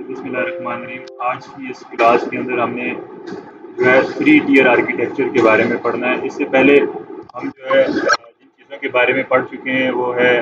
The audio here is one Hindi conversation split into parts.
बिस्मिल्लाहिर्रहमानिर्रहीम। आज की इस क्लास के अंदर हमने जो है 3 टियर आर्किटेक्चर के बारे में पढ़ना है। इससे पहले हम जो है जिन चीज़ों के बारे में पढ़ चुके हैं वो है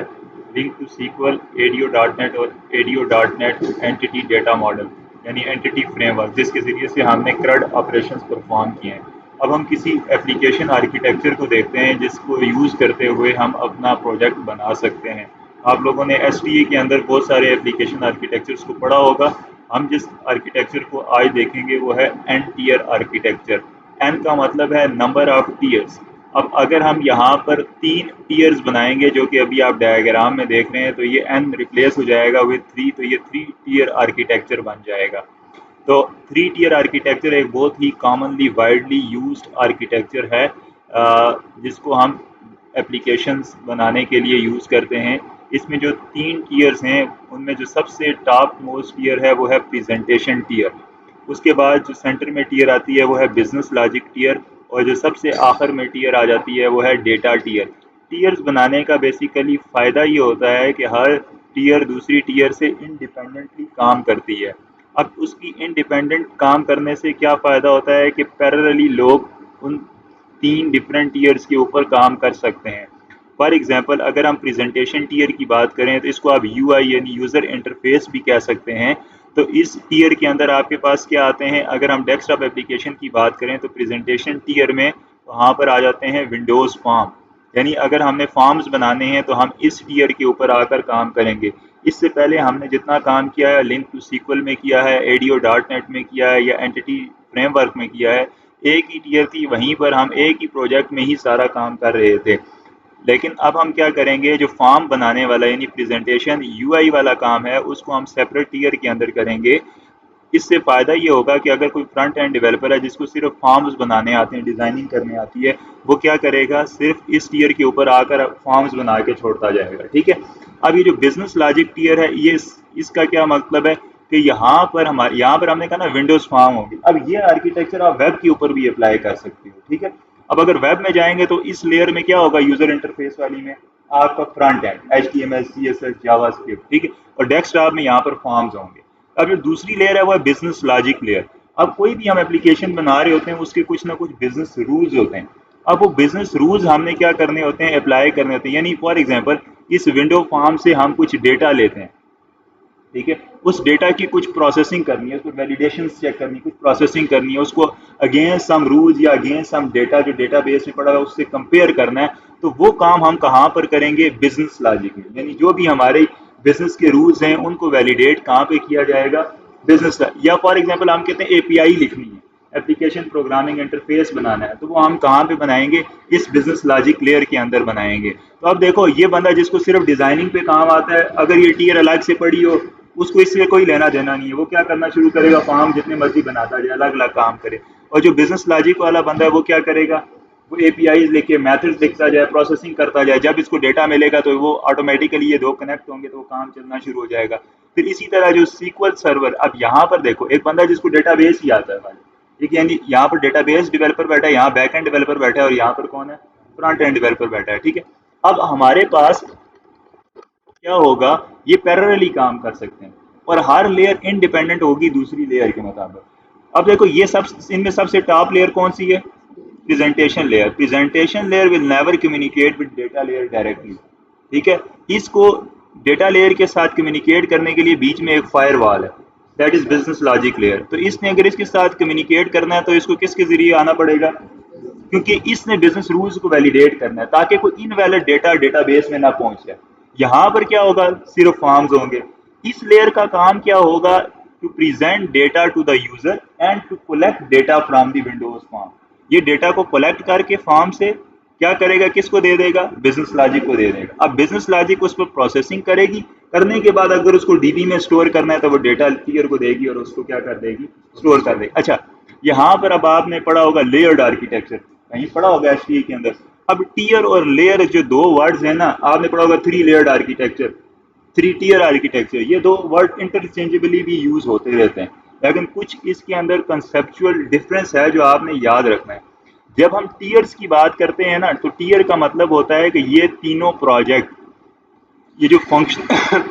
LINQ to SQL, ADO dot net और ADO dot net entity data model यानी एंटिटी फ्रेमवर्क, जिसके ज़रिए से हमने क्रड ऑपरेशंस परफॉर्म किए हैं। अब हम किसी एप्लीकेशन आर्किटेक्चर को देखते हैं जिसको यूज़ करते हुए हम अपना प्रोजेक्ट बना सकते हैं। आप लोगों ने एस के अंदर बहुत सारे एप्लीकेशन आर्किटेक्चर्स को पढ़ा होगा। हम जिस आर्किटेक्चर को आज देखेंगे वो है एन टीयर आर्किटेक्चर। एन का मतलब है नंबर ऑफ टीयर्स। अब अगर हम यहाँ पर 3 टीयर्स बनाएंगे जो कि अभी आप डायग्राम में देख रहे हैं, तो ये एन रिप्लेस हो जाएगा विद 3, तो ये 3 टियर आर्किटेक्चर बन जाएगा। तो 3 टियर आर्किटेक्चर एक बहुत ही कॉमनली वाइडली यूज्ड आर्किटेक्चर है, जिसको हम एप्लीकेशंस बनाने के लिए यूज़ करते हैं। इसमें जो 3 टियर्स हैं उनमें जो सबसे टॉप मोस्ट टियर है वो है प्रेजेंटेशन टियर। उसके बाद जो सेंटर में टियर आती है वो है बिजनेस लॉजिक टियर, और जो सबसे आखिर में टियर आ जाती है वो है डेटा टियर। टियर्स बनाने का बेसिकली फ़ायदा ये होता है कि हर टियर दूसरी टियर से इंडिपेंडेंटली काम करती है। अब उसकी इंडिपेंडेंट काम करने से क्या फ़ायदा होता है कि पैरेलली लोग उन 3 डिफरेंट टीयर्स के ऊपर काम कर सकते हैं। फॉर एग्जांपल अगर हम प्रेजेंटेशन टीयर की बात करें तो इसको आप यूआई यानी यूज़र इंटरफेस भी कह सकते हैं। तो इस टीयर के अंदर आपके पास क्या आते हैं, अगर हम डेस्कटॉप एप्लीकेशन की बात करें तो प्रेजेंटेशन टीयर में वहाँ पर आ जाते हैं विंडोज़ फॉर्म। यानी अगर हमने फॉर्म्स बनाने हैं तो हम इस टीयर के ऊपर आकर काम करेंगे। इससे पहले हमने जितना काम किया है लिंक टू सीक्वल में किया है, एडीओ डॉट नेट में किया है या एंटिटी फ्रेमवर्क में किया है, एक ही टियर थी, वहीं पर हम एक ही प्रोजेक्ट में ही सारा काम कर रहे थे। लेकिन अब हम क्या करेंगे, जो फॉर्म बनाने वाला यानी प्रेजेंटेशन यूआई वाला काम है उसको हम सेपरेट टियर के अंदर करेंगे। इससे फ़ायदा ये होगा कि अगर कोई फ्रंट एंड डेवलपर है जिसको सिर्फ फॉर्म्स बनाने आते हैं, डिज़ाइनिंग करने आती है, वो क्या करेगा, सिर्फ इस टियर के ऊपर आकर फॉर्म्स बना के छोड़ता जाएगा। ठीक है। अब ये जो बिजनेस लॉजिक टियर है, ये इसका क्या मतलब है कि यहाँ पर हमने कहा ना विंडोज फॉर्म होगी। अब ये आर्किटेक्चर आप वेब के ऊपर भी अप्लाई कर सकते हो। ठीक है। अब अगर वेब में जाएंगे तो इस लेयर में क्या होगा, यूजर इंटरफेस वाली में आपका front end HTML CSS JavaScript, ठीक है, और डेस्कटॉप में यहाँ पर फॉर्म्स होंगे। अब जो दूसरी लेयर है वो है बिजनेस लॉजिक लेयर। अब कोई भी हम एप्लीकेशन बना रहे होते हैं उसके कुछ ना कुछ बिजनेस रूल्स होते हैं। अब वो बिजनेस रूल्स हमने क्या करने होते हैं, अप्लाई करने होते हैं। यानी फॉर एग्जांपल इस विंडो फॉर्म से हम कुछ डेटा लेते हैं, ठीक है, उस डेटा की कुछ प्रोसेसिंग करनी है, उसको वैलिडेशन चेक करनी है, कुछ प्रोसेसिंग करनी है, उसको अगेंस्ट सम रूल्स या अगेंस्ट सम डेटा जो डेटाबेस में पड़ा है उससे कंपेयर करना है। तो वो काम हम कहाँ पर करेंगे, बिजनेस लॉजिक में। यानी जो भी हमारे बिजनेस के रूल्स हैं उनको वैलिडेट कहाँ पे किया जाएगा, बिजनेस। या फॉर एग्जांपल हम कहते हैं एपीआई लिखनी है, एप्लीकेशन प्रोग्रामिंग इंटरफेस बनाना है, तो वो हम कहाँ पे बनाएंगे, इस बिजनेस लॉजिक लेयर के अंदर बनाएंगे। तो अब देखो, ये बंदा जिसको सिर्फ डिजाइनिंग पे काम आता है, अगर ये टीयर अलग से पड़ी हो, उसको इससे कोई लेना देना नहीं है। वो क्या करना शुरू करेगा, फॉर्म जितने मर्जी बनाता जाए, अलग अलग काम करे। और जो बिजनेस लॉजिक वाला बंदा है वो क्या करेगा, वो एपीआई लिखे, मैथड्स लिखता जाए, प्रोसेसिंग करता जाए। जब इसको डेटा मिलेगा तो वो ऑटोमेटिकली ये दो कनेक्ट होंगे तो वो काम चलना शुरू हो जाएगा। फिर इसी तरह जो सीक्वल सर्वर, अब यहाँ पर देखो एक बंदा जिसको डेटाबेस ही आता है खाली, ठीक है, यानी यहाँ पर डेटाबेस डेवलपर बैठा है, यहाँ बैक एंड डेवलपर बैठा है, और यहाँ पर कौन है, फ्रंट एंड डेवलपर बैठा है। ठीक है। अब हमारे पास क्या होगा, ये पैरेलली काम कर सकते हैं और हर लेयर इंडिपेंडेंट होगी दूसरी लेयर के मुताबिक। अब देखो ये सब, इनमें सबसे टॉप लेयर कौन सी है, presentation layer. Presentation layer will never communicate with data layer directly. ठीक है। इसको डेटा लेयर के साथ कम्युनिकेट करने के लिए बीच में एक फायरवॉल है, that is business logic layer. तो इसने अगर इसके साथ कम्युनिकेट करना है तो इसको किसके जरिए आना पड़ेगा, क्योंकि इसने बिजनेस रूल्स को वैलिडेट करना है ताकि कोई इनवैलिड डेटा डेटाबेस में ना पहुंच जाए। यहाँ पर क्या होगा, सिर्फ फॉर्म्स होंगे। इस लेयर का काम क्या होगा, to present data to the user and to collect data from the Windows form. ये डेटा को कलेक्ट करके फॉर्म से क्या करेगा, किसको दे देगा, बिजनेस लॉजिक को दे देगा। अब बिजनेस लॉजिक उस पर प्रोसेसिंग करेगी, करने के बाद अगर उसको डीबी में स्टोर करना है तो वो डेटा टीयर को देगी और उसको क्या कर देगी, स्टोर कर देगी। अच्छा, यहाँ पर अब आपने पढ़ा होगा लेयर्ड आर्किटेक्चर, कहीं पढ़ा होगा एचटीए के अंदर। अब टीयर और लेयर जो दो वर्ड्स हैं ना, आपने पढ़ा होगा 3 लेयर्ड आर्किटेक्चर, 3 टियर आर्किटेक्चर, ये दो वर्ड इंटरचेंजेबली भी यूज होते रहते हैं, लेकिन कुछ इसके अंदर कंसेप्चुअल डिफरेंस है जो आपने याद रखना है। जब हम टीयर्स की बात करते हैं ना, तो टीयर का मतलब होता है कि ये तीनों प्रोजेक्ट, ये जो फंक्शन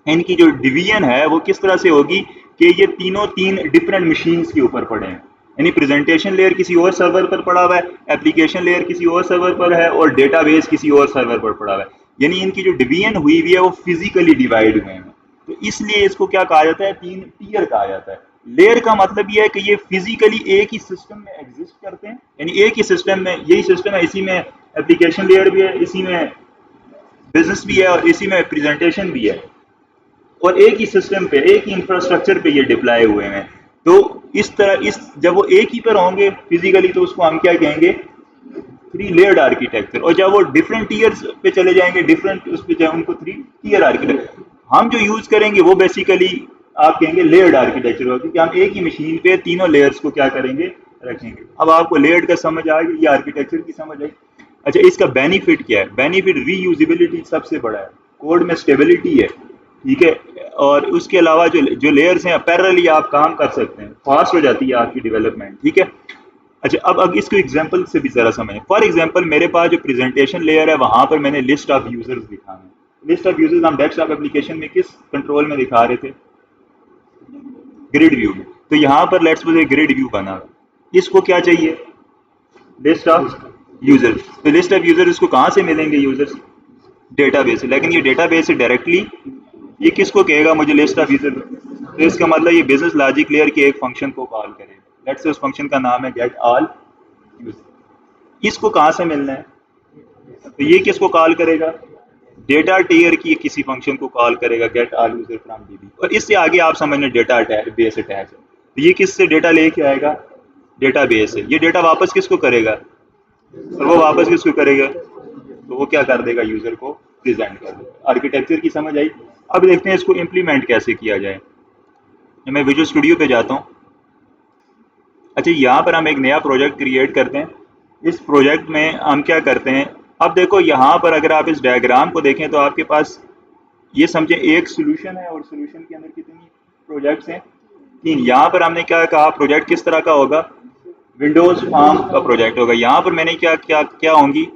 इनकी जो डिवीजन है वो किस तरह से होगी, कि ये तीनों तीन डिफरेंट मशीन्स के ऊपर पड़े हैं। यानी प्रेजेंटेशन लेयर किसी और सर्वर पर पड़ा हुआ है, एप्लीकेशन लेयर किसी और सर्वर पर है, और डेटाबेस किसी और सर्वर पर पड़ा हुआ है। यानी इनकी जो डिवीजन हुई हुई है वो फिजिकली डिवाइड हुए हैं। तो इसलिए इसको क्या कहा जाता है, तीन टीयर कहा जाता है। लेयर का मतलब यह है कि ये फिजिकली एक ही सिस्टम में एग्जिस्ट करते हैं, यानी एक ही सिस्टम में, यही सिस्टम है, इसी में एप्लीकेशन लेयर भी है, इसी में बिजनेस भी है, और इसी में प्रेजेंटेशन भी है, और एक ही सिस्टम पे, एक ही इंफ्रास्ट्रक्चर पे ये डिप्लॉय हुए हैं। तो इस तरह इस जब वो एक ही पर होंगे फिजिकली तो उसको हम क्या कहेंगे, थ्री लेयर्ड आर्किटेक्चर। और जब वो डिफरेंट टीयर्स पे चले जाएंगे, डिफरेंट उस पे जाए, उनको थ्री टीयर आर्किटेक्चर। हम जो यूज करेंगे वो बेसिकली आप कहेंगे लेयर्ड आर्किटेक्चर होगा, क्योंकि हम एक ही मशीन पे तीनों लेयर्स को क्या करेंगे, रखेंगे। अब आपको लेयर्ड का समझ आ गया, ये आर्किटेक्चर की समझ आई। अच्छा, इसका बेनिफिट क्या है? बेनिफिट रीयूजिबिलिटी सबसे बड़ा है, कोड में स्टेबिलिटी है, ठीक है, और उसके अलावा जो जो लेयर्स हैं पैरेलली आप काम कर सकते हैं, फास्ट हो जाती है आपकी डेवलपमेंट, ठीक है। अच्छा, अब इसको एग्जांपल से भी जरा समझें। फॉर एग्जांपल मेरे पास जो प्रेजेंटेशन लेयर है वहां पर मैंने लिस्ट ऑफ यूजर्स दिखाना है। लिस्ट ऑफ यूजर्स हम डेस्कटॉप एप्लीकेशन में किस कंट्रोल में दिखा रहे थे, ग्रिड व्यू में। तो यहाँ पर लेट्स सपोज एक ग्रिड व्यू बना हुआ है। इसको क्या चाहिए, लिस्ट ऑफ यूजर्स। तो लिस्ट ऑफ यूजर्स इसको कहाँ से मिलेंगे यूजर्स, डेटाबेस से। लेकिन ये डेटाबेस से डायरेक्टली ये किसको कहेगा, मुझे लिस्ट ऑफ यूजर। तो इसका मतलब ये बिजनेस लॉजिक लेयर के एक फंक्शन को कॉल करेगा। लेट्स से उस फंक्शन का नाम है गेट ऑल यूजर। इसको कहाँ से मिलना है, तो ये किसको कॉल करेगा, डेटा टीयर की किसी फंक्शन को कॉल करेगा, get all user from dB. और इससे आगे आप समझना डेटा बेस अटैच है। तो ये किससे डेटा लेके आएगा, डेटा बेस से। ये डेटा वापस किसको करेगा, और वो वापस किसको करेगा, तो वो क्या कर देगा, यूजर को प्रेजेंट कर देगा। आर्किटेक्चर की समझ आई। अब देखते हैं इसको इम्प्लीमेंट कैसे किया जाए। मैं विजुअल स्टूडियो पे जाता हूँ। अच्छा, यहाँ पर हम एक नया प्रोजेक्ट क्रिएट करते हैं। इस प्रोजेक्ट में हम क्या करते हैं, अब देखो यहाँ पर अगर आप इस डायग्राम को देखें तो आपके पास ये समझे एक सोल्यूशन है, और सोल्यूशन के अंदर कितनी प्रोजेक्ट्स हैं, तीन। यहाँ पर हमने क्या कहा, प्रोजेक्ट किस तरह का होगा, विंडोज फार्म का प्रोजेक्ट होगा। यहाँ पर मैंने क्या क्या क्या होंगी,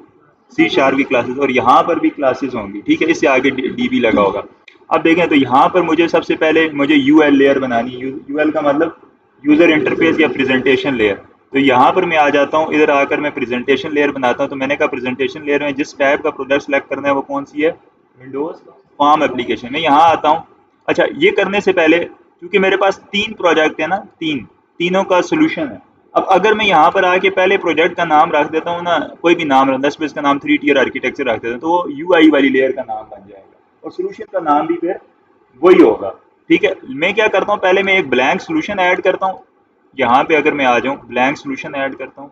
C# की क्लासेस, और यहाँ पर भी क्लासेस होंगी, ठीक है। इससे आगे DB लगा होगा। अब देखें तो यहाँ पर मुझे सबसे पहले मुझे UL लेयर बनानी है। UL का मतलब यूजर इंटरफेस या प्रेजेंटेशन लेयर। तो यहाँ पर मैं आ जाता हूँ, इधर आकर मैं प्रेजेंटेशन लेयर बनाता हूँ। तो मैंने कहा प्रेजेंटेशन लेयर में जिस टाइप का प्रोडक्ट सेलेक्ट करना है वो कौन सी है, विंडोज फार्म एप्लीकेशन। मैं यहाँ आता हूँ। अच्छा, ये करने से पहले क्योंकि मेरे पास तीन प्रोजेक्ट है ना, तीनों का सोल्यूशन है। अब अगर मैं यहाँ पर आके पहले प्रोजेक्ट का नाम रख देता हूँ ना, कोई भी नाम रख, दस इसका नाम 3 टीयर आर्किटेक्चर रख देता हूँ, तो वो UI वाली लेयर का नाम बन जाएगा, और सोल्यूशन का नाम भी फिर वही होगा, ठीक है। मैं क्या करता हूँ, पहले मैं एक ब्लैंक सोल्यूशन ऐड करता हूँ। यहाँ पे अगर मैं आ जाऊँ, ब्लैंक सोल्यूशन ऐड करता हूँ,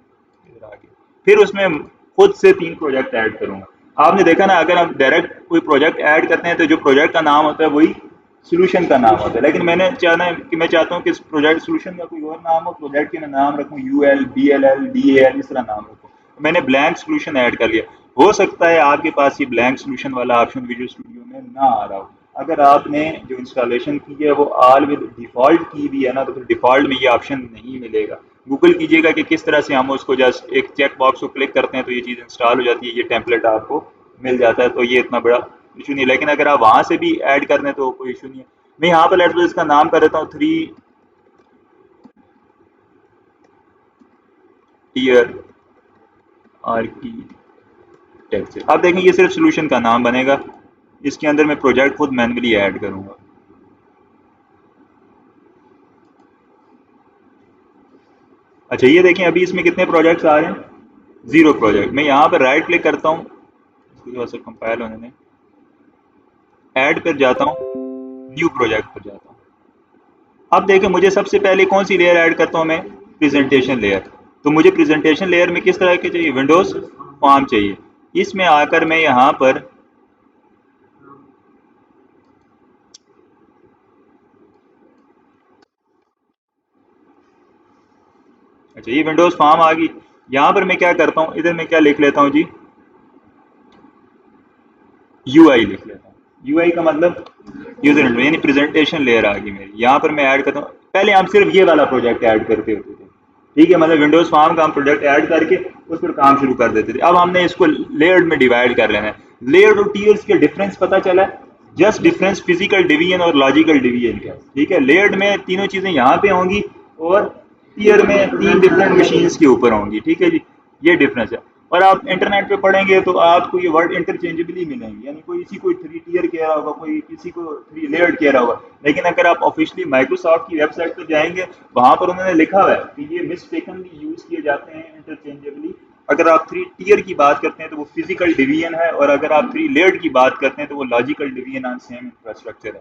इधर आगे फिर उसमें खुद से तीन प्रोजेक्ट ऐड करूंगा। आपने देखा ना, अगर हम डायरेक्ट कोई प्रोजेक्ट ऐड करते हैं तो जो प्रोजेक्ट का नाम होता है वही सोल्यूशन का नाम होता है। लेकिन मैंने चाहना है कि मैं चाहता हूँ कि इस प्रोजेक्ट सोल्यूशन का कोई और नाम हो, प्रोजेक्ट के मैं नाम रखूँ UL BLL DAL, इस तरह नाम रखूँ। मैंने ब्लैंक सोल्यूशन ऐड कर लिया। हो सकता है आपके पास ये ब्लैंक सोल्यूशन वाला ऑप्शन विजुअल स्टूडियो में ना आ रहा हो। अगर आपने जो इंस्टॉलेशन की है वो ऑल विद डिफॉल्ट की भी है ना, तो फिर डिफॉल्ट में ये ऑप्शन नहीं मिलेगा। गूगल कीजिएगा कि किस तरह से हम उसको जस्ट एक चेक बॉक्स को क्लिक करते हैं तो ये चीज़ इंस्टॉल हो जाती है, ये टेम्पलेट आपको मिल जाता है। तो ये इतना बड़ा इशू नहीं है। लेकिन अगर आप वहाँ से भी ऐड कर दें तो कोई इशू नहीं है। मैं यहाँ पर लेट्स सपोज इसका नाम कर देता हूँ 3 टीयर आर्किटेक्चर। आप देखें ये सिर्फ सोल्यूशन का नाम बनेगा, इसके अंदर मैं प्रोजेक्ट खुद मैन्युअली ऐड करूँगा। अच्छा, ये देखें अभी इसमें कितने प्रोजेक्ट्स आ रहे हैं, 0 प्रोजेक्ट। मैं यहाँ पर राइट क्लिक करता हूँ, इसको थोड़ा सा कंपाइल होने दें, ऐड पर जाता हूँ, न्यू प्रोजेक्ट पर जाता हूँ। अब देखें मुझे सबसे पहले कौन सी लेयर ऐड करता हूँ मैं, प्रेजेंटेशन लेयर। तो मुझे प्रेजेंटेशन लेयर में किस तरह के चाहिए, विंडोज फॉर्म चाहिए। इसमें आकर मैं यहाँ पर अच्छा, ये विंडोज फॉर्म आ गई। यहाँ पर मैं क्या करता हूँ, इधर मैं क्या लिख लेता हूँ जी, UI लिख लेता हूँ। UI का मतलब यूजर इंटरफेस, यानी प्रेजेंटेशन लेयर आ गई मेरी। यहाँ पर मैं ऐड करता हूँ। पहले हम सिर्फ ये वाला प्रोजेक्ट ऐड करते होते थे, ठीक है, मतलब विंडोज फार्म का हम प्रोजेक्ट ऐड करके उस पर काम शुरू कर देते थे। अब हमने इसको लेयर्ड में डिवाइड कर लेना है। लेयर्ड और टीयर्स के डिफरेंस पता चला है। जस्ट डिफरेंस फिजिकल डिवीजन और लॉजिकल डिवीजन का, ठीक है। लेयर्ड में तीनों चीज़ें यहाँ पे होंगी और टीयर में तीन डिफरेंट मशीन्स के ऊपर होंगी, ठीक है जी। ये डिफरेंस है। और आप इंटरनेट पे पढ़ेंगे तो आपको ये वर्ड इंटरचेंजेबली मिलेंगे, यानी कोई इसी को 3 टीयर कह रहा होगा, कोई किसी को 3 लेयर्ड कह रहा होगा। लेकिन अगर आप ऑफिशियली माइक्रोसॉफ्ट की वेबसाइट पर जाएंगे, वहां पर उन्होंने लिखा हुआ है कि ये मिसटेकनली यूज किए जाते हैं इंटरचेंजेबली। अगर आप 3 टीयर की बात करते हैं तो वो फिजिकल डिवीजन है, और अगर आप 3 लेयर्ड की बात करते हैं तो वो logical division on same infrastructure है।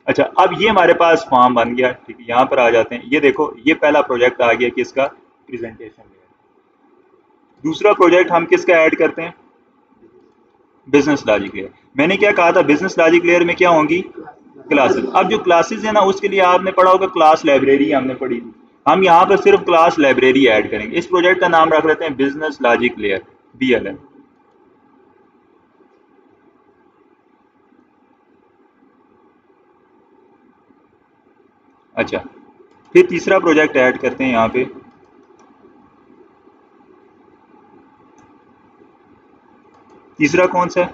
अच्छा, अब ये हमारे पास फॉर्म बन गया, ठीक है। यहाँ पर आ जाते हैं, ये देखो ये पहला प्रोजेक्ट आ गया किसका, प्रेजेंटेशन लेयर। दूसरा प्रोजेक्ट हम किसका ऐड करते हैं, बिजनेस लॉजिक लेयर। मैंने क्या कहा था, बिजनेस लॉजिक लेयर में क्या होंगी, क्लासेस। अब जो क्लासेस है ना, उसके लिए आपने पढ़ा होगा क्लास लाइब्रेरी, हमने पढ़ी थी। हम यहाँ पर सिर्फ क्लास लाइब्रेरी ऐड करेंगे। इस प्रोजेक्ट का नाम रख लेते हैं बिजनेस लॉजिक लेयर, BLL। अच्छा, फिर तीसरा प्रोजेक्ट ऐड करते हैं यहाँ पे, तीसरा कौन सा है,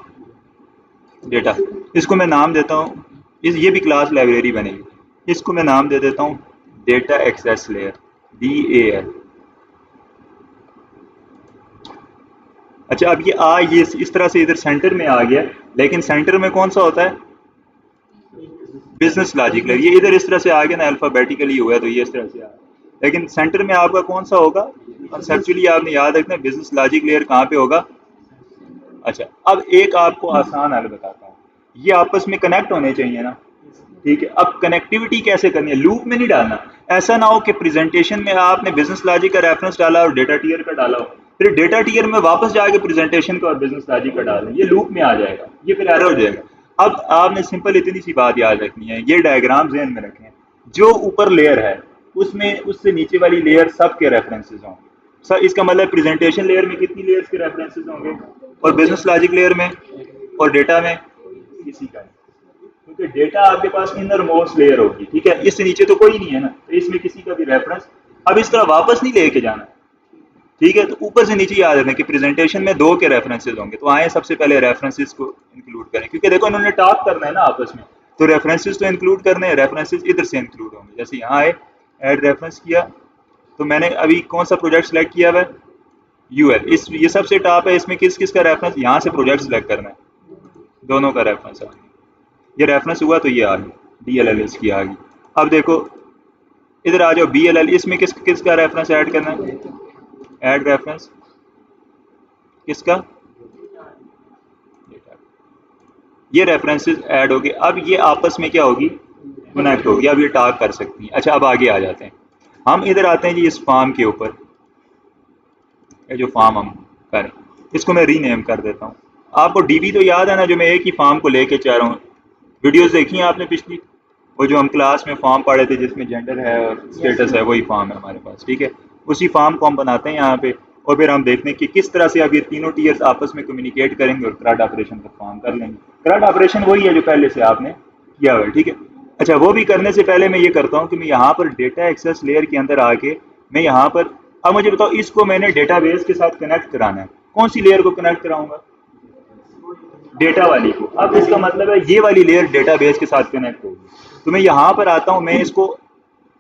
डेटा। इसको मैं नाम देता हूँ, ये भी क्लास लाइब्रेरी बनेगी। इसको मैं नाम दे देता हूँ डेटा एक्सेस लेयर, DAL। अच्छा, अब ये इस तरह से इधर सेंटर में आ गया। लेकिन सेंटर में कौन सा होता है, बिजनेस लॉजिक लेयर। ये इधर इस तरह से आ गया ना, अल्फाबेटिकली हुआ तो ये इस तरह से आ गया। लेकिन सेंटर में आपका कौन सा होगा, कंसेप्चुअली आपने याद रखना है बिजनेस लॉजिक लेयर कहाँ पे होगा। अच्छा, अब एक आपको आसान हल बताता हूँ। ये आपस में कनेक्ट होने चाहिए ना, ठीक है। अब कनेक्टिविटी कैसे करनी है, लूप में नहीं डालना। ऐसा ना हो कि प्रेजेंटेशन में आपने बिजनेस लॉजिक का रेफरेंस डाला और डेटा टीयर का डाला हो, फिर डेटा टीयर में वापस जाके प्रेजेंटेशन का और बिजनेस लॉजिक का डालें, ये लूप में आ जाएगा, ये फिर एरर हो जाएगा। अब आपने सिंपल इतनी सी बात याद रखनी है, ये डायग्राम ज़हन में रखें। जो ऊपर लेयर है उसमें उससे नीचे वाली लेयर सब के रेफरेंसेस होंगे। सर इसका मतलब प्रेजेंटेशन लेयर में कितनी लेयर्स के रेफरेंसेस होंगे, और बिजनेस लॉजिक लेयर में और डेटा में किसी का नहीं। क्योंकि डेटा आपके पास इनर मोस्ट लेयर होगी, ठीक है। इससे नीचे तो कोई नहीं है ना, तो इसमें किसी का भी रेफरेंस अब इस तरह वापस नहीं लेके जाना, ठीक है। तो ऊपर से नीचे याद रखना कि प्रेजेंटेशन में दो के रेफरेंसेस होंगे, तो आए सबसे पहले रेफरेंसेस को इंक्लूड करें, क्योंकि देखो इन्होंने टॉक करना है ना आपस में, तो रेफरेंसेस तो इंक्लूड करने हैं, रेफरेंसेस इधर से इंक्लूड होंगे। जैसे यहाँ आए, ऐड रेफरेंस किया, तो मैंने अभी कौन सा प्रोजेक्ट सेलेक्ट किया हुआ है, UL। इस ये सबसे टॉप है, इसमें किस किस का रेफरेंस, यहाँ से प्रोजेक्ट सेलेक्ट करना है, दोनों का रेफरेंस है। ये रेफरेंस हुआ तो ये आ गई, DLL इसकी आ गई। अब देखो इधर आ जाओ, BLL, इसमें किस किसका रेफरेंस ऐड करना है, ऐड रेफरेंस किसका, ये रेफरेंसेस ऐड हो गए। अब ये आपस में क्या होगी, कनेक्ट होगी। अब ये टाग कर सकती हैं। अच्छा, अब आगे आ जाते हैं, हम इधर आते हैं जी इस फॉर्म के ऊपर। ये जो फॉर्म हम करें, इसको मैं रीनेम कर देता हूँ। आपको DB तो याद है ना, जो मैं एक ही फॉर्म को लेके चाह रहा हूँ। वीडियोस देखी हैं आपने पिछली, वो जो हम क्लास में फॉर्म पढ़े थे जिसमें जेंडर है और स्टेटस है, वही फॉर्म है हमारे पास, ठीक है। उसी फॉर्म को हम बनाते हैं यहाँ पे, और फिर हम देखते हैं कि किस तरह से अब ये तीनों टीयर्स आपस में कम्युनिकेट करेंगे और करंट ऑपरेशन परफॉर्म कर लेंगे। करंट ऑपरेशन वही है जो पहले से आपने किया हुआ है, ठीक है। अच्छा, वो भी करने से पहले मैं ये करता हूँ कि मैं यहाँ पर डेटा एक्सेस लेयर के अंदर आके मैं यहाँ पर, अब मुझे बताओ इसको मैंने डेटाबेस के साथ कनेक्ट कराना है, कौन सी लेयर को कनेक्ट कराऊंगा, डेटा वाली को। अब इसका मतलब है ये वाली लेयर डेटाबेस के साथ कनेक्ट होगी। तो मैं यहाँ पर आता हूँ, मैं इसको,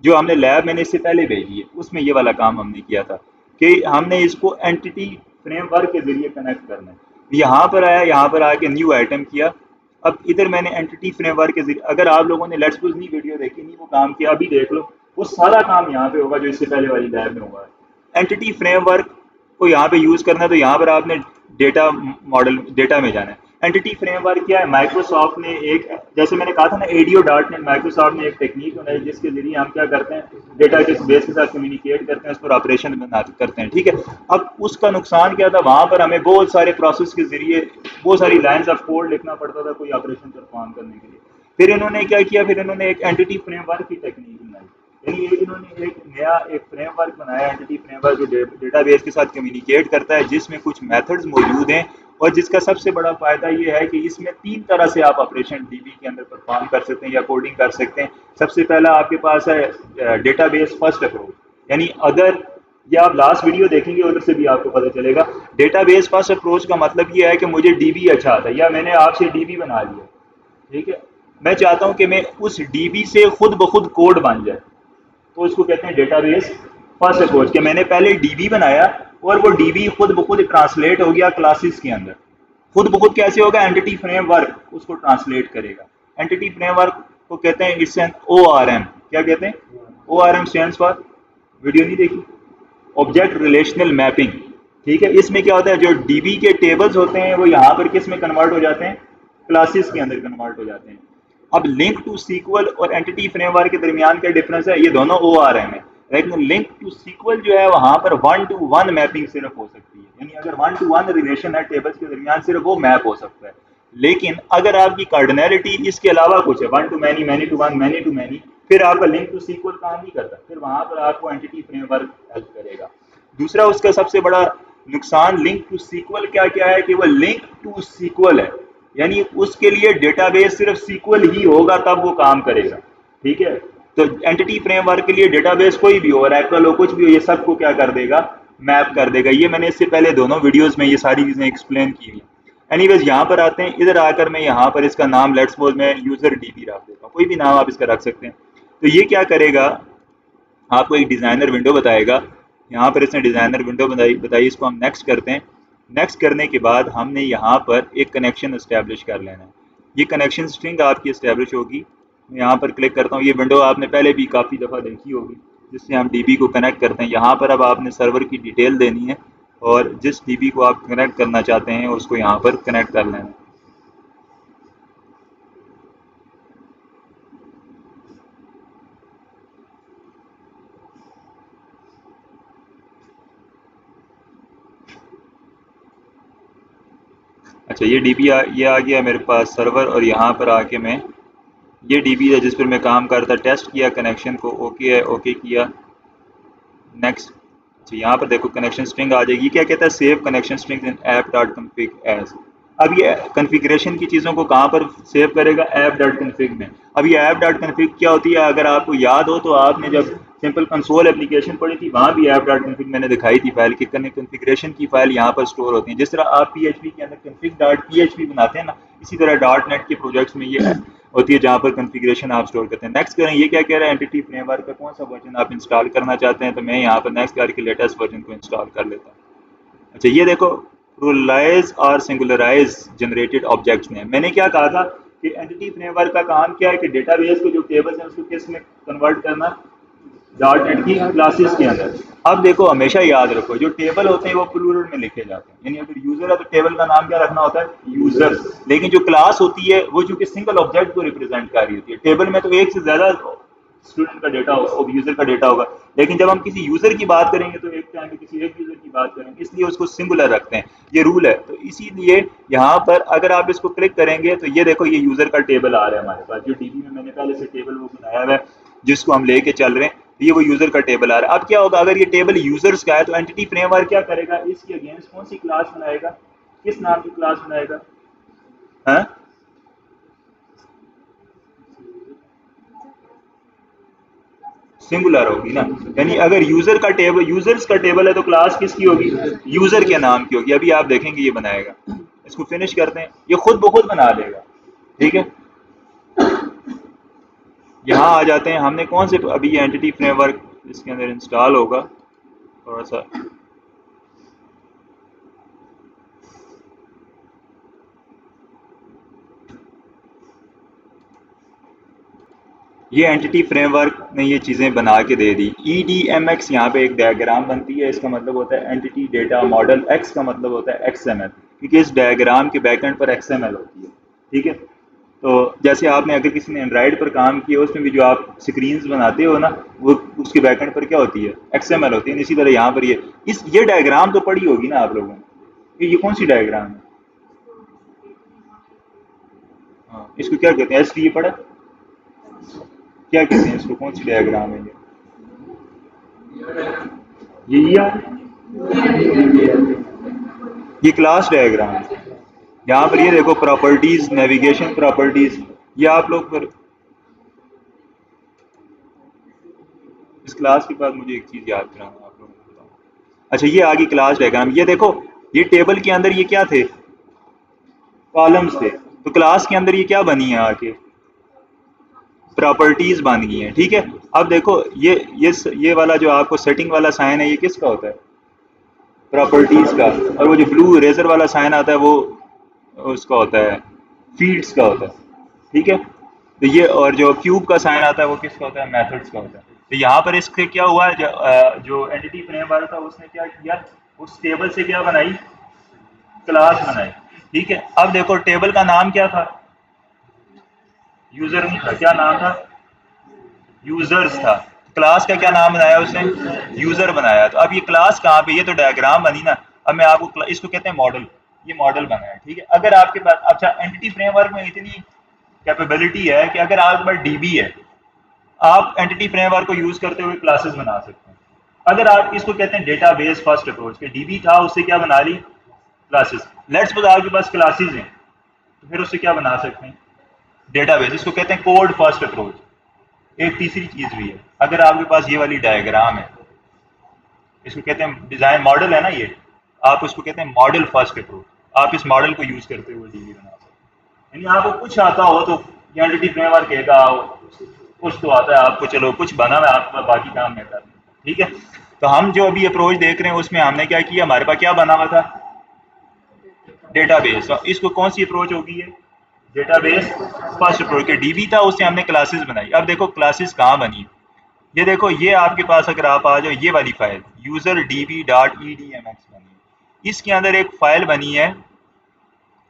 जो हमने लैब मैंने इससे पहले भेजी है उसमें ये वाला काम हमने किया था कि हमने इसको एंटिटी फ्रेमवर्क के जरिए कनेक्ट करना है। यहाँ पर आया, यहाँ पर आके न्यू आइटम किया। अब इधर मैंने एंटिटी फ्रेमवर्क के जरिए, अगर आप लोगों ने लेट्स सपोज नहीं वीडियो देखी, नहीं वो काम किया, अभी देख लो, वो सारा काम यहाँ पे होगा जो इससे पहले वाली लैब में हुआ है। एंटिटी फ्रेमवर्क को यहाँ पे यूज करना है, तो यहाँ पर आपने डेटा मॉडल, डेटा में जाना है। एंटिटी फ्रेमवर्क क्या है, माइक्रोसॉफ्ट ने एक, जैसे मैंने कहा था ना ADO डॉट नेट, माइक्रोसॉफ्ट ने एक टेक्निक बनाई जिसके जरिए हम क्या करते हैं, डेटा के बेस के साथ कम्युनिकेट करते हैं, उस पर ऑपरेशन करते हैं, ठीक है। अब उसका नुकसान क्या था, वहां पर हमें बहुत सारे प्रोसेस के जरिए बहुत सारी लाइंस ऑफ कोड लिखना पड़ता था कोई ऑपरेशन परफॉर्म करने के लिए। फिर इन्होंने क्या किया, फिर इन्होंने एक एंटिटी फ्रेमवर्क की टेक्निक बनाई, यानी एक इन्होंने एक नया एक फ्रेमवर्क बनाया, एंटिटी फ्रेमवर्क, जो डेटाबेस के साथ कम्युनिकेट करता है, जिसमें कुछ मेथड्स मौजूद हैं। और जिसका सबसे बड़ा फायदा ये है कि इसमें 3 तरह से आप ऑपरेशन DB के अंदर परफॉर्म कर सकते हैं या कोडिंग कर सकते हैं। सबसे पहला आपके पास है डेटाबेस फर्स्ट अप्रोच, यानी अगर, ये आप लास्ट वीडियो देखेंगे उधर से भी आपको पता चलेगा। डेटाबेस फर्स्ट अप्रोच का मतलब ये है कि मुझे DB अच्छा आता है, या मैंने आपसे DB बना लिया, ठीक है। मैं चाहता हूं कि मैं उस डीबी से खुद ब खुद कोड बन जाए, तो उसको कहते हैं डेटाबेस फर्स्ट अप्रोच, कि मैंने पहले डीबी बनाया और वो डीबी खुद ब खुद ट्रांसलेट हो गया क्लासेस के अंदर। खुद ब खुद कैसे होगा? एंटिटी फ्रेमवर्क उसको ट्रांसलेट करेगा। एंटिटी फ्रेमवर्क को कहते हैं इट्स एन ORM। क्या कहते हैं? ORM स्टैंड्स फॉर, वीडियो नहीं देखी, ऑब्जेक्ट रिलेशनल मैपिंग। ठीक है, इसमें क्या होता है, जो डीबी के टेबल्स होते हैं वो यहाँ पर किस में कन्वर्ट हो जाते हैं? क्लासेस के अंदर कन्वर्ट हो जाते हैं। अब लिंक टू सीक्वल और एंटिटी फ्रेमवर्क के दरमियान क्या डिफरेंस है? ये दोनों ORM है, लेकिन लिंक टू सीक्वल जो है वहां पर 1-to-1 मैपिंग सिर्फ हो सकती है, यानी अगर 1-to-1 रिलेशन है टेबल्स के दरमियान सिर्फ वो मैप हो सकता है। लेकिन अगर आपकी कार्डिनलिटी इसके अलावा कुछ है, 1-to-many, many-to-1, many-to-many, फिर आपका लिंक टू सीक्वल काम नहीं करता, फिर वहां पर आपको एंटिटी फ्रेमवर्क हेल्प करेगा। दूसरा उसका सबसे बड़ा नुकसान लिंक टू सीक्वल क्या क्या है कि वो लिंक टू सीक्वल है, यानी उसके लिए डेटाबेस सिर्फ सीक्वल ही होगा तब वो काम करेगा। ठीक है, तो एंटिटी फ्रेमवर्क के लिए डेटाबेस कोई भी हो, ऑरेकल हो, कुछ भी हो, ये सबको क्या कर देगा? मैप कर देगा। ये मैंने इससे पहले दोनों वीडियोस में ये सारी चीजें एक्सप्लेन की हुई। एनीवेज यहाँ पर आते हैं, इधर आकर मैं यहाँ पर इसका नाम लेट्स सपोज मैं यूजर डीबी रख देता हूँ, कोई भी नाम आप इसका रख सकते हैं। तो ये क्या करेगा, आपको एक डिज़ाइनर विंडो बताएगा। यहाँ पर इसने डिज़ाइनर विंडो बताई, इसको हम नेक्स्ट करते हैं। नेक्स्ट करने के बाद हमने यहाँ पर एक कनेक्शन इस्टेब्लिश कर लेना है। ये कनेक्शन स्ट्रिंग आपकी इस्टेब्लिश होगी। मैं यहाँ पर क्लिक करता हूँ, ये विंडो आपने पहले भी काफ़ी दफ़ा देखी होगी, जिससे हम डीबी को कनेक्ट करते हैं। यहाँ पर अब आपने सर्वर की डिटेल देनी है और जिस डीबी को आप कनेक्ट करना चाहते हैं उसको यहाँ पर कनेक्ट कर लेना है। अच्छा, ये डीबी ये आ गया मेरे पास सर्वर, और यहाँ पर आके मैं, ये डीबी है जिस पर मैं काम करता, टेस्ट किया कनेक्शन को, ओके है, ओके किया, नेक्स्ट। अच्छा, यहाँ पर देखो कनेक्शन स्ट्रिंग आ जाएगी। क्या कहता है? Save connection string in app dot config as. अब ये कन्फिग्रेशन की चीज़ों को कहाँ पर सेव करेगा? ऐप डॉट कन्फिग में। अब ये ऐप डॉट कन्फिग क्या होती है? अगर आपको याद हो तो आपने जब सिंपल कंसोल एप्लीकेशन पढ़ी थी वहाँ भी ऐप डॉट कन्फिग मैंने दिखाई थी फाइल की, कन्फिग्रेशन की फाइल यहाँ पर स्टोर होती है। जिस तरह आप PHP के अंदर कन्फिग डॉट PHP बनाते हैं ना, इसी तरह डॉट नेट के प्रोजेक्ट्स में ये होती है जहाँ पर कॉन्फ़िगरेशन आप स्टोर करते हैं। नेक्स्ट करें, ये क्या कह रहा है? एंटिटी फ्रेमवर्क का कौन सा वर्जन आप इंस्टॉल करना चाहते हैं, तो मैं यहाँ पर नेक्स्ट करके लेटेस्ट वर्जन को इंस्टॉल कर लेता हूँ। अच्छा, ये देखो प्लुरलाइज और सिंगुलराइज जनरेटेड ऑब्जेक्ट्स में मैंने क्या कहा था कि एंटिटी फ्रेमवर्क का काम क्या है कि डेटाबेस के जो टेबल्स हैं उसको किस में कन्वर्ट करना? डॉट नेट की क्लासेस के अंदर। अब देखो हमेशा याद रखो, जो टेबल होते हैं वो प्लूरल में लिखे जाते हैं, यानी अगर यूजर है तो टेबल का नाम क्या रखना होता है? यूजर। लेकिन जो क्लास होती है वो चूंकि सिंगल ऑब्जेक्ट को रिप्रेजेंट कर रही होती है, टेबल में तो एक से ज्यादा स्टूडेंट का डेटा होगा, यूजर का डेटा होगा, लेकिन जब हम किसी यूजर की बात करेंगे तो एक टाइम में किसी एक यूजर की बात करेंगे, इसलिए उसको सिंगुलर रखते हैं, ये रूल है। तो इसीलिए यहाँ पर अगर आप इसको क्लिक करेंगे तो ये देखो ये यूजर का टेबल आ रहा है हमारे पास, जो डीबी में मैंने पहले से टेबल वो बनाया हुआ है जिसको हम लेके चल रहे हैं, ये वो यूजर का टेबल आ रहा है। अब क्या होगा, अगर ये टेबल यूजर्स का है तो एंटिटी फ्रेमवर्क क्या करेगा? इसके अगेंस्ट कौन सी क्लास बनाएगा? किस नाम की क्लास बनाएगा? हाँ, सिंगुलर होगी ना, यानी अगर यूजर का टेबल, यूजर्स का टेबल है तो क्लास किसकी होगी? यूजर के नाम की होगी। अभी आप देखेंगे ये बनाएगा। इसको फिनिश करते हैं, ये खुद ब खुद बना देगा। ठीक है, यहाँ आ जाते हैं, हमने कौन से अभी ये एंटिटी फ्रेमवर्क इसके अंदर इंस्टॉल होगा, थोड़ा सा। ये एंटिटी फ्रेमवर्क ने ये चीज़ें बना के दे दी। EDMX यहाँ पे एक डायग्राम बनती है, इसका मतलब होता है एंटिटी डेटा मॉडल, X का मतलब होता है XML, क्योंकि इस डायग्राम के बैकएंड पर XML होती है। ठीक है, तो जैसे आपने अगर किसी ने एंड्रॉइड पर काम किया उसमें भी जो आप स्क्रीन्स बनाते हो ना, वो उसके बैकएंड पर क्या होती है? XML होती है। इसी तरह यहाँ पर ये डायग्राम तो पढ़ी होगी ना आप लोगों ने, ये कौन सी डायग्राम है? हाँ, इसको क्या कहते हैं? SVA पढ़ा? क्या कहते हैं इसको, कौन सी डायग्राम है ये ये क्लास डायग्राम है। यहाँ पर ये देखो प्रॉपर्टीज, नेविगेशन प्रॉपर्टीज, ये आप लोग पर इस क्लास के बाद मुझे एक चीज याद कराना आप लोगों को बताऊँ। अच्छा, ये आगे क्लास डायग्राम, ये देखो ये टेबल के अंदर ये क्या थे? कॉलम्स थे। तो क्लास के अंदर ये क्या बनी है आके, प्रॉपर्टीज बन गई हैं, ठीक है। अब देखो ये वाला जो आपको सेटिंग वाला साइन है, ये किसका होता है, प्रॉपर्टीज का। और वो जो ब्लू रेजर वाला साइन आता है वो उसका होता है, फील्ड्स का होता है, ठीक है। तो ये और जो क्यूब का साइन आता है वो किसका होता है, मेथड्स का होता है। तो यहाँ पर इससे क्या हुआ, जो एंटिटी फ्रेमवर्क था उसने क्या किया, उस टेबल से क्या बनाई, क्लास बनाई, ठीक है। अब देखो टेबल का नाम क्या था, यूजर नहीं था, क्या नाम था, यूजर्स था। क्लास का क्या नाम बनाया उसने, यूजर बनाया। तो अब ये क्लास कहाँ पे, ये तो डायग्राम बनी ना। अब मैं आपको, इसको कहते हैं मॉडल, ये मॉडल बना है, ठीक है। अगर आपके पास, अच्छा एंटिटी फ्रेमवर्क में इतनी कैपेबिलिटी है कि अगर आपके पास डीबी है, आप एंटिटी फ्रेमवर्क को यूज करते हुए क्लासेस बना सकते हैं। अगर आप इसको कहते हैं डेटाबेस फर्स्ट अप्रोच, के डीबी था उससे क्या बना ली, क्लासेस। लेट्स सपोज आपके पास क्लासेस हैं, तो फिर उससे क्या बना सकते हैं, डेटाबेस। इसको कहते हैं कोड फर्स्ट अप्रोच। एक तीसरी चीज भी है, अगर आपके पास ये वाली डायग्राम है, इसको कहते हैं डिजाइन मॉडल है ना ये, आप उसको कहते हैं मॉडल फर्स्ट अप्रोच। आप इस मॉडल को यूज करते हुए डीबी बना सकते हैं। यानी आपको कुछ आता हो तो एंटिटी फ्रेमवर्क कहता हो, कुछ तो आता है आपको, चलो कुछ बना मैं आपका बाकी काम मैं कर दूँ, ठीक है। तो हम जो अभी अप्रोच देख रहे हैं उसमें हमने क्या किया, हमारे पास क्या बना हुआ था, डेटाबेस। और इसको कौन सी अप्रोच होगी ये, डेटाबेस फर्स्ट अप्रोच के डीबी था, उससे हमने क्लासेस बनाई। अब देखो क्लासेस कहाँ बनी, ये देखो, ये आपके पास अगर आप आ जाओ, ये वाली file user DB dot E D M X बनी है, इसके अंदर एक फाइल बनी है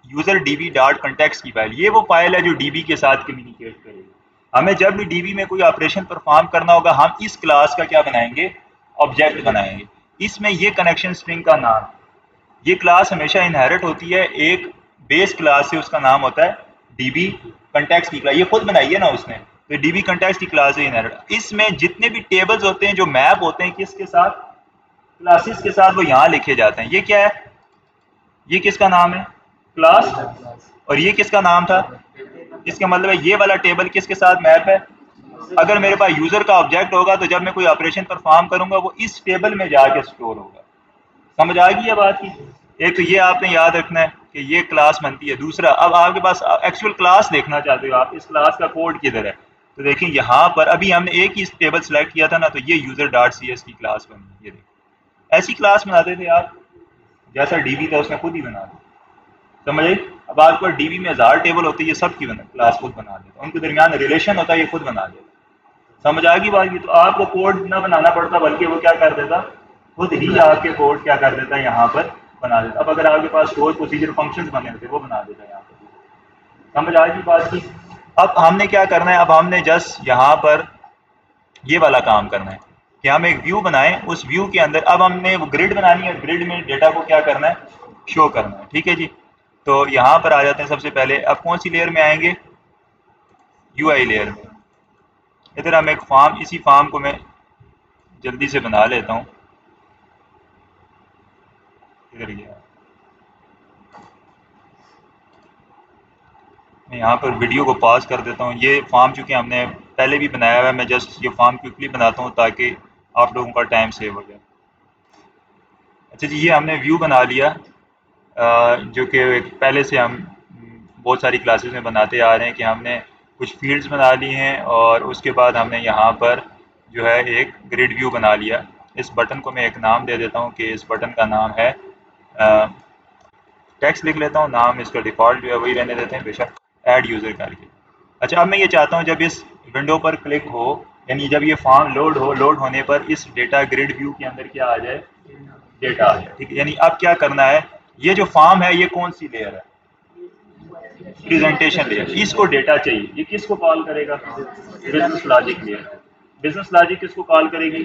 यूजर डीबी डॉट कंटेक्स की फाइल। ये वो फाइल है जो डीबी के साथ कम्युनिकेट करेगी। हमें जब भी डीबी में कोई ऑपरेशन परफॉर्म करना होगा, हम इस क्लास का क्या बनाएंगे, ऑब्जेक्ट बनाएंगे। इसमें ये कनेक्शन स्ट्रिंग का नाम, ये क्लास हमेशा इनहेरिट होती है एक बेस क्लास से, उसका नाम होता है डीबी कंटेक्स्ट की क्लास। ये खुद बनाई है ना उसने, तो डीबी कंटेक्स्ट की क्लास है इनहेरिट। इसमें जितने भी टेबल्स होते हैं जो मैप होते हैं किसके साथ, क्लासेस के साथ, वो यहाँ लिखे जाते हैं। ये क्या है, ये किसका नाम है, क्लास। और ये किसका नाम था, इसका मतलब है ये वाला टेबल किसके साथ मैप है। अगर मेरे पास यूजर का ऑब्जेक्ट होगा तो जब मैं कोई ऑपरेशन परफॉर्म करूंगा वो इस टेबल में जाके स्टोर होगा। समझ आ गई है बात की। एक तो ये आपने याद रखना है कि ये क्लास बनती है। दूसरा, अब आपके पास एक्चुअल क्लास देखना चाहते हो आप, इस क्लास का कोड किधर है, तो देखिए यहाँ पर अभी हमने एक ही टेबल सेलेक्ट किया था ना, तो ये यूजर डॉट सी एस की क्लास बनी। ये देखो ऐसी क्लास बनाते थे आप, जैसा डीबी था उसने खुद ही बना दिया। समझ आई। अब आपको डीबी में 1000 टेबल होते हैं, ये सब की बना क्लास खुद बना देता, उनके दरमियान रिलेशन होता है, ये खुद बना देता। समझ आ गई बात की। तो आपको कोड ना बनाना पड़ता, बल्कि वो क्या कर देता, खुद ही आपके कोड क्या कर देता है यहाँ पर बना देता। अब अगर आपके पास स्टोर प्रोसीजर फंक्शंस बने होते वो बना देता है यहाँ पर। समझ आ गई बात की। अब हमने क्या करना है, अब हमने जस्ट यहाँ पर ये वाला काम करना है कि हम एक व्यू बनाएं, उस व्यू के अंदर अब हमने वो ग्रिड बनानी है, ग्रिड में डेटा को क्या करना है, शो करना है, ठीक है जी। तो यहाँ पर आ जाते हैं सबसे पहले। अब कौन सी लेयर में आएंगे, यूआई लेयर में। इधर हम एक फॉर्म, इसी फॉर्म को मैं जल्दी से बना लेता हूँ। इधर गया, मैं यहाँ पर वीडियो को पॉज कर देता हूँ। ये फॉर्म चूँकि हमने पहले भी बनाया हुआ है, मैं जस्ट ये फॉर्म क्विकली बनाता हूँ ताकि आप लोगों का टाइम सेव हो जाए। अच्छा जी, ये हमने व्यू बना लिया, जो कि पहले से हम बहुत सारी क्लासेस में बनाते आ रहे हैं कि हमने कुछ फील्ड्स बना ली हैं और उसके बाद हमने यहाँ पर जो है एक ग्रिड व्यू बना लिया। इस बटन को मैं एक नाम दे देता हूँ कि इस बटन का नाम है, टेक्स्ट लिख लेता हूँ, नाम इसका डिफ़ॉल्ट जो है वही रहने देते हैं बेशक, ऐड यूज़र करके। अच्छा, अब मैं ये चाहता हूँ जब इस विंडो पर क्लिक हो, यानी जब ये फॉर्म लोड हो, लोड होने पर इस डेटा ग्रिड व्यू के अंदर क्या आ जाए, डेटा आ जाए, ठीक है। यानी अब क्या करना है, ये जो फॉर्म है ये कौन सी लेयर है, प्रेजेंटेशन लेयर। इसको डेटा चाहिए, ये किसको कॉल करेगा, business logic layer. Business logic किसको कॉल करेगी,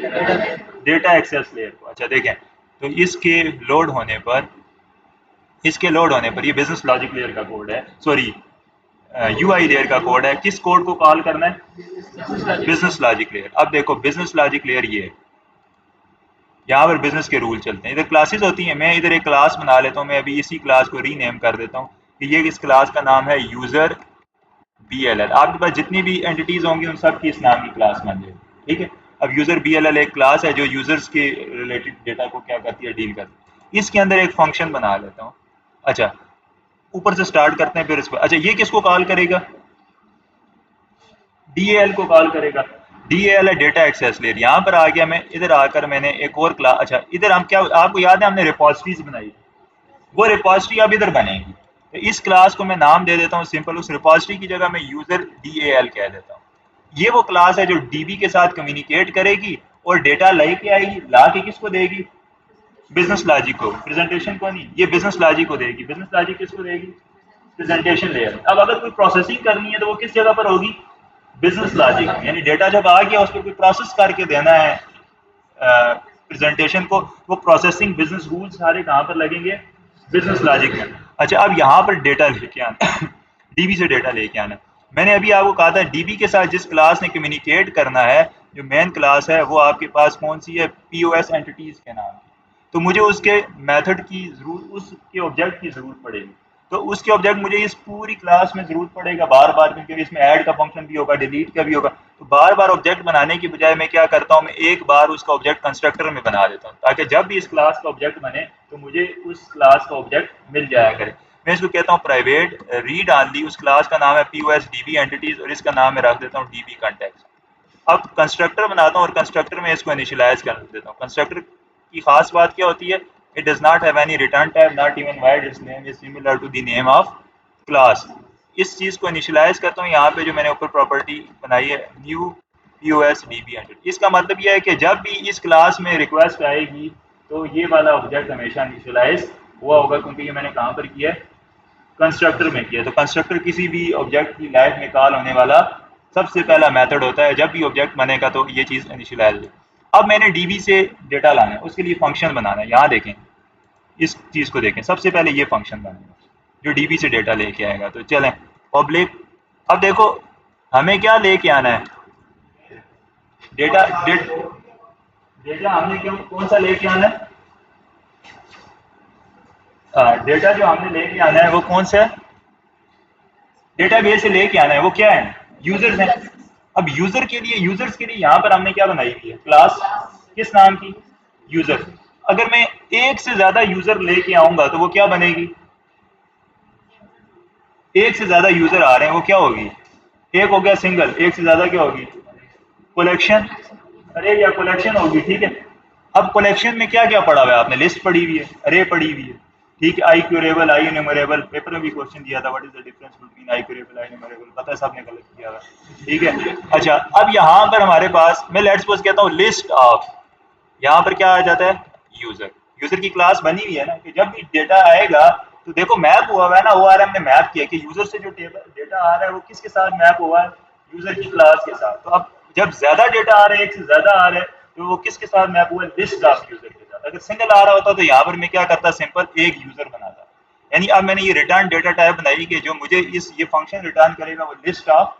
डेटा एक्सेस लेयर को। अच्छा देखें, तो इसके लोड होने पर ये बिजनेस लॉजिक लेयर का कोड है, सॉरी यूआई लेयर का कोड है। किस कोड को कॉल करना है, बिजनेस लॉजिक लेयर। अब देखो बिजनेस लॉजिक लेयर ये है, यहाँ पर बिजनेस के रूल चलते हैं। इधर क्लासेस होती हैं, मैं इधर एक क्लास बना लेता हूँ, मैं अभी इसी क्लास को रीनेम कर देता हूँ कि ये इस क्लास का नाम है यूजर बी एल एल। आपके पास जितनी भी एंटिटीज होंगी उन सब की इस नाम की क्लास बन जाएगी, ठीक है। अब यूजर बी एल एल एक क्लास है जो यूजर्स के रिलेटेड डेटा को क्या करती है, डील करती है। इसके अंदर एक फंक्शन बना लेता हूँ। अच्छा, ऊपर से स्टार्ट करते हैं फिर इसको। अच्छा ये किसको कॉल करेगा? DAL को कॉल करेगा। DAL है डेटा एक्सेस लेयर। यहाँ पर आ गया मैं, इधर आकर मैंने एक और क्लास, अच्छा इधर हम क्या, आपको याद है हमने रिपोजिटरीज बनाई थी, वो रिपोजिटरी अब इधर बनेगी। तो इस क्लास को मैं नाम दे देता हूँ सिंपल, उस रिपोजिटरी की जगह मैं यूजर DAL कह देता हूँ। ये वो क्लास है जो DB के साथ कम्युनिकेट करेगी और डेटा लेके आएगी, ला के किसको देगी? बिजनेस लॉजिक को, प्रेजेंटेशन को नहीं, ये बिजनेस लॉजिक को देगी। बिजनेस लॉजिक किसको देगी? Presentation layer. अब अगर कोई प्रोसेसिंग करनी है तो वो किस जगह पर होगी? Business logic. यानी डेटा जब आ गया उस पर कोई प्रोसेस करके देना है प्रेजेंटेशन को, वो प्रोसेसिंग बिजनेस रूल सारे कहाँ पर लगेंगे? बिजनेस लॉजिक में। अच्छा अब यहाँ पर डेटा लेके आना DB से डेटा लेके आना। मैंने अभी आपको कहा था DB के साथ जिस क्लास ने कम्युनिकेट करना है, जो मेन क्लास है, वो आपके पास कौन सी है? POS एंटिटीज के नाम की। तो मुझे उसके मेथड की जरूरत, उसके ऑब्जेक्ट की जरूरत पड़ेगी। तो उसके ऑब्जेक्ट मुझे इस पूरी क्लास में जरूरत पड़ेगा बार बार, क्योंकि इसमें ऐड का फंक्शन भी होगा, डिलीट का भी होगा। तो बार बार ऑब्जेक्ट बनाने की बजाय मैं क्या करता हूँ, मैं एक बार उसका ऑब्जेक्ट कंस्ट्रक्टर में बना देता हूँ, ताकि जब भी इस क्लास का ऑब्जेक्ट बने तो मुझे उस क्लास का ऑब्जेक्ट मिल जाया करे। मैं इसको कहता हूँ प्राइवेट रीड ऑनली, उस क्लास का नाम है POS DB एंटिटीज, और इसका नाम मैं रख देता हूँ DB कंटेक्स्ट। अब कंस्ट्रक्टर बनाता हूँ और कंस्ट्रक्टर में इसको इनिशियलाइज कर देता हूँ। कंस्ट्रक्टर की खास बात क्या होती है? It does not have any return type, not even void, its name is similar to the name of class. इस चीज को इनिशियलाइज करता हूँ। यहाँ पे जो मैंने ऊपर प्रॉपर्टी बनाई है न्यू POS DB एंटिटी, इसका मतलब यह है कि जब भी इस क्लास में रिक्वेस्ट आएगी तो ये वाला ऑब्जेक्ट हमेशा इनिशियलाइज हुआ होगा, क्योंकि ये मैंने कहाँ पर किया है? कंस्ट्रक्टर में किया। तो कंस्ट्रक्टर किसी भी ऑब्जेक्ट की लाइफ में कॉल होने वाला सबसे पहला मेथड होता है। जब भी ऑब्जेक्ट बनेगा तो ये चीज़ इनिशियलाइज हो। अब मैंने DB से डेटा लाना है, उसके लिए फंक्शन बनाना है। यहाँ देखें, इस चीज़ को देखें, सबसे पहले ये फंक्शन बनाना है जो DB से डेटा लेके आएगा। तो चलें पब्लिक, अब देखो हमें क्या लेके आना है? डेटा डेटा हमने क्यों, कौन सा लेके आना है? डेटा जो हमने लेके आना है वो कौन सा है? डेटाबेस से लेके आना है, वो क्या है? यूजर्स हैं। अब यूजर के लिए, यूजर्स के लिए यहाँ पर हमने क्या बनाई हुई है? क्लास किस नाम की? यूजर। अगर मैं एक से ज्यादा यूजर लेके आऊंगा तो वो क्या बनेगी? एक से ज्यादा यूजर आ रहे हैं, वो क्या होगी? एक हो गया सिंगल, एक से ज्यादा क्या होगी? कलेक्शन। अरे या कलेक्शन होगी, ठीक है। अब कलेक्शन में क्या क्या पढ़ा हुआ है आपने? लिस्ट पढ़ी हुई है, अरे पढ़ी हुई है, ठीक है। आई क्यूरेबल, आई न्यूमरेबल, पेपर में भी क्वेश्चन दिया था, what is the difference between I curable, I numerable, पता है सबने गलत किया हुआ, ठीक है। अच्छा अब यहाँ पर हमारे पास, मैं लेट्स सपोज कहता हूँ लिस्ट ऑफ, यहाँ पर क्या आ जाता है? यूजर। यूजर की क्लास बनी हुई है ना, कि जब भी डेटा आएगा तो देखो मैप हुआ हुआ है ना, ORM ने मैप किया कि यूजर से जो टेबल डेटा आ रहा है वो किसके साथ मैप हुआ है? यूजर की क्लास के साथ। तो अब जब ज्यादा डेटा आ रहा है, एक से ज्यादा आ रहा है, तो वो किसके साथ मैप हुआ है? लिस्ट ऑफ यूजर के साथ। अगर सिंगल आ रहा होता तो यहाँ पर मैं क्या करता? सिंपल एक यूजर बनाता। यानी अब मैंने ये रिटर्न डेटा टाइप बनाई कि जो मुझे इस ये फंक्शन रिटर्न करेगा वो लिस्ट ऑफ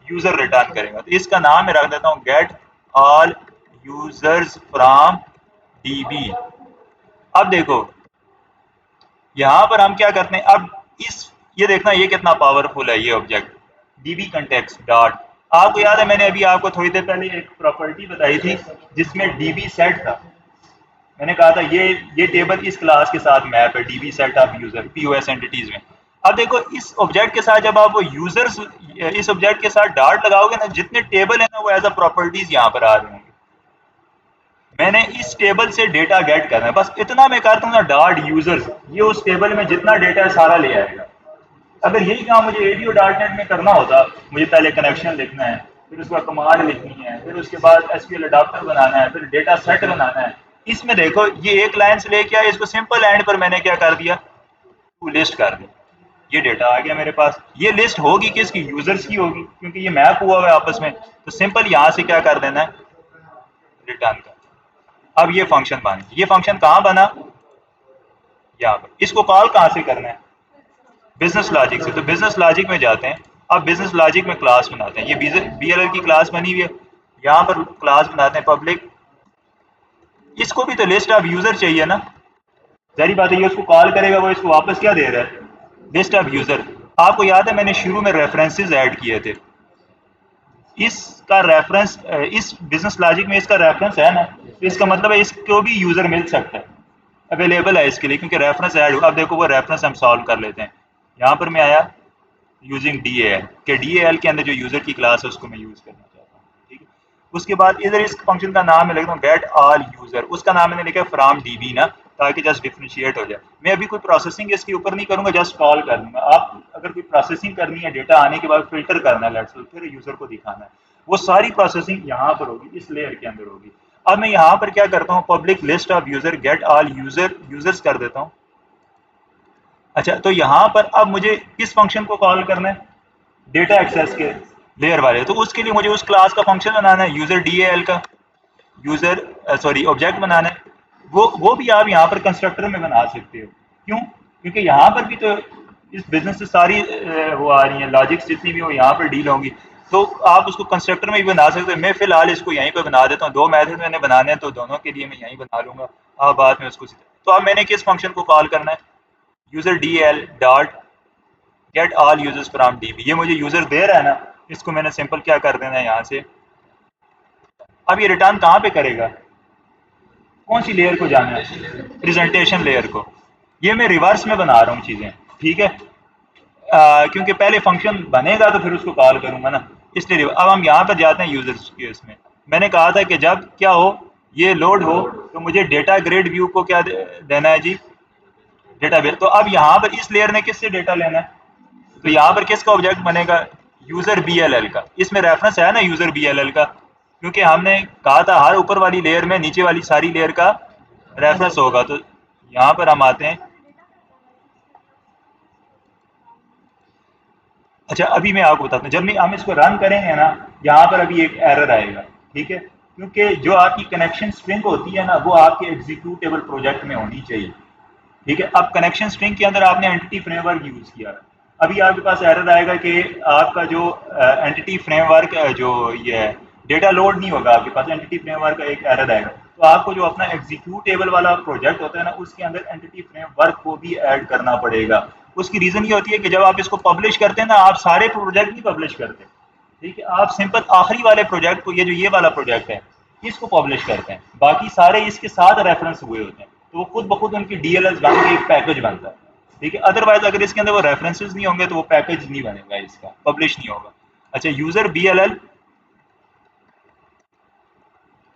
यूजर रिटर्न करेगा। तो इसका नाम मैं रख देता हूँ get all users from DB। अब देखो यहाँ पर हम क्या करते हैं, अब इस, ये देखना ये कितना पावरफुल है ये ऑब्जेक्ट DB कंटेक्स्ट डॉट। आपको याद है मैंने अभी आपको थोड़ी देर पहले एक प्रॉपर्टी बताई थी जिसमें DB सेट था। मैंने कहा था ये टेबल इस क्लास के साथ मैप है, DB set of user POS entities में। अब देखो इस ऑब्जेक्ट के साथ जब आप वो यूजर्स, इस ऑब्जेक्ट के साथ डॉट लगाओगे ना, जितने टेबल है ना वो एज अ प्रॉपर्टीज यहाँ पर आ रहे होंगे। मैंने इस टेबल से डेटा गेट करना है, बस इतना मैं करता हूँ ना, डॉट यूजर्स, ये उस टेबल में जितना डेटा है सारा ले आएगा। अगर यही काम मुझे ADO.NET में करना होता, मुझे पहले कनेक्शन लिखना है, फिर उसका कमांड लिखनी है, फिर उसके बाद SQL अडाप्टर बनाना है, फिर डेटा सेट बनाना है। इसमें देखो ये एक लाइन से लेके आया, इसको सिंपल एंड पर मैंने क्या कर दिया? टू लिस्ट कर दी। ये डेटा आ गया मेरे पास। ये लिस्ट होगी किसकी? यूजर्स की होगी, क्योंकि ये मैप हुआ हुआ है आपस में। तो सिंपल यहाँ से क्या कर देना है? रिटर्न कर। अब ये फंक्शन बन गया। ये फंक्शन कहाँ बना? यहाँ पर। इसको कॉल कहाँ से करना है? बिजनेस लॉजिक से। तो बिजनेस लॉजिक में जाते हैं। अब बिजनेस लॉजिक में क्लास बनाते हैं। ये BLL की क्लास बनी हुई है, यहाँ पर क्लास बनाते हैं पब्लिक। इसको भी तो लिस्ट ऑफ यूजर चाहिए ना, जारी बात है। ये उसको कॉल करेगा, वो इसको वापस क्या दे रहा है? List of user. आपको याद है मैंने शुरू में रेफरेंसेस ऐड किए थे, इसका रेफरेंस, इस बिजनेस लॉजिक में इसका रेफरेंस है ना, तो इसका मतलब है इसको भी यूजर मिल सकता है, अवेलेबल है इसके लिए, क्योंकि रेफरेंस ऐड हुआ। अब देखो वो रेफरेंस हम सॉल्व कर लेते हैं। यहाँ पर मैं आया यूजिंग DAL के DAL के अंदर जो यूज़र की क्लास है उसको मैं यूज़ करना चाहता हूँ, ठीक है। उसके बाद इधर इस फंक्शन का नाम मैं लिखता हूँ गेट ऑल यूज़र, उसका नाम मैंने लिखा है फ्रॉम DB ना, ताकि जस्ट डिफरेंशिएट हो जाए। मैं अभी कोई प्रोसेसिंग इसके ऊपर नहीं करूँगा, जस्ट कॉल कर दूंगा। आप अगर कोई प्रोसेसिंग करनी है, डेटा आने के बाद फिल्टर करना है, लेट्स से फिर यूज़र को दिखाना है, वो सारी प्रोसेसिंग यहाँ पर होगी, इस लेयर के अंदर होगी। अब मैं यहाँ पर क्या करता हूँ, public list of user get all users कर देता हूँ। अच्छा, तो यहाँ पर अब मुझे किस फंक्शन को कॉल करना है, डेटा एक्सेस के लेयर वाले। तो उसके लिए मुझे उस क्लास का फंक्शन बनाना है, यूजर DAL का यूजर सॉरी ऑब्जेक्ट बनाना है। वो भी आप यहाँ पर कंस्ट्रक्टर में बना सकते हो। क्यों? क्योंकि यहाँ पर भी तो इस बिजनेस से सारी वो आ रही हैं, लॉजिक्स जितनी भी हो यहाँ पर डील होंगी, तो आप उसको कंस्ट्रक्टर में भी बना सकते हो। मैं फिलहाल इसको यहीं पर बना देता हूँ, दो मेथड मैंने बनाने हैं तो दोनों के लिए मैं यहीं बना लूंगा, आप बाद में उसको। तो अब मैंने किस फंक्शन को कॉल करना है, user DAL dot get all users from DB। ये मुझे यूजर दे रहा है ना, इसको मैंने सिंपल क्या कर देना है यहाँ से। अब ये रिटर्न कहाँ पे करेगा, कौन सी लेयर को जाना है, प्रेजेंटेशन लेयर को। ये मैं रिवर्स में बना रहा हूँ चीजें, ठीक है। क्योंकि पहले फंक्शन बनेगा तो फिर उसको कॉल करूंगा ना, इसलिए अब हम यहाँ पर जाते हैं यूजर्स के इसमें। मैंने कहा था कि जब क्या हो, ये लोड हो, तो मुझे डेटा ग्रेड व्यू को क्या देना है जी, डेटा बेस। तो अब यहाँ पर इस लेयर ने किससे डेटा लेना है, तो यहाँ पर किसका ऑब्जेक्ट बनेगा, यूजर BLL का। इसमें रेफरेंस है ना यूजर BLL का, क्योंकि हमने कहा था हर ऊपर वाली लेयर में नीचे वाली सारी लेयर का रेफरेंस होगा। तो यहाँ पर हम आते हैं। अच्छा, अभी मैं आपको बताता हूँ, जब हम इसको रन करेंगे ना, यहाँ पर अभी एक एरर आएगा, ठीक है। क्योंकि जो आपकी कनेक्शन स्ट्रिंग होती है ना, वो आपके एग्जीक्यूटेबल प्रोजेक्ट में होनी चाहिए, ठीक है। अब कनेक्शन स्ट्रिंग के अंदर आपने एंटिटी फ्रेमवर्क यूज किया, अभी आपके पास एरर आएगा कि आपका जो एंटिटी फ्रेमवर्क जो ये है, डेटा लोड नहीं होगा आपके पास, एंटिटी फ्रेमवर्क का एक एरर आएगा। तो आपको जो अपना एग्जीक्यूटेबल वाला प्रोजेक्ट होता है ना, उसके अंदर एंटिटी फ्रेमवर्क को भी ऐड करना पड़ेगा। उसकी रीजन ये होती है कि जब आप इसको पब्लिश करते हैं ना, आप सारे प्रोजेक्ट नहीं पब्लिश करते, ठीक है। आप सिंपल आखिरी वाले प्रोजेक्ट को, ये जो ये वाला प्रोजेक्ट है, इसको पब्लिश करते हैं, बाकी सारे इसके साथ रेफरेंस हुए होते हैं, तो वो खुद ब खुद उनकी DLS बन के एक पैकेज बनता है, ठीक है। अदरवाइज अगर इसके अंदर वो रेफरेंसेस नहीं होंगे तो वो पैकेज नहीं बनेगा, इसका पब्लिश नहीं होगा। अच्छा, user BLL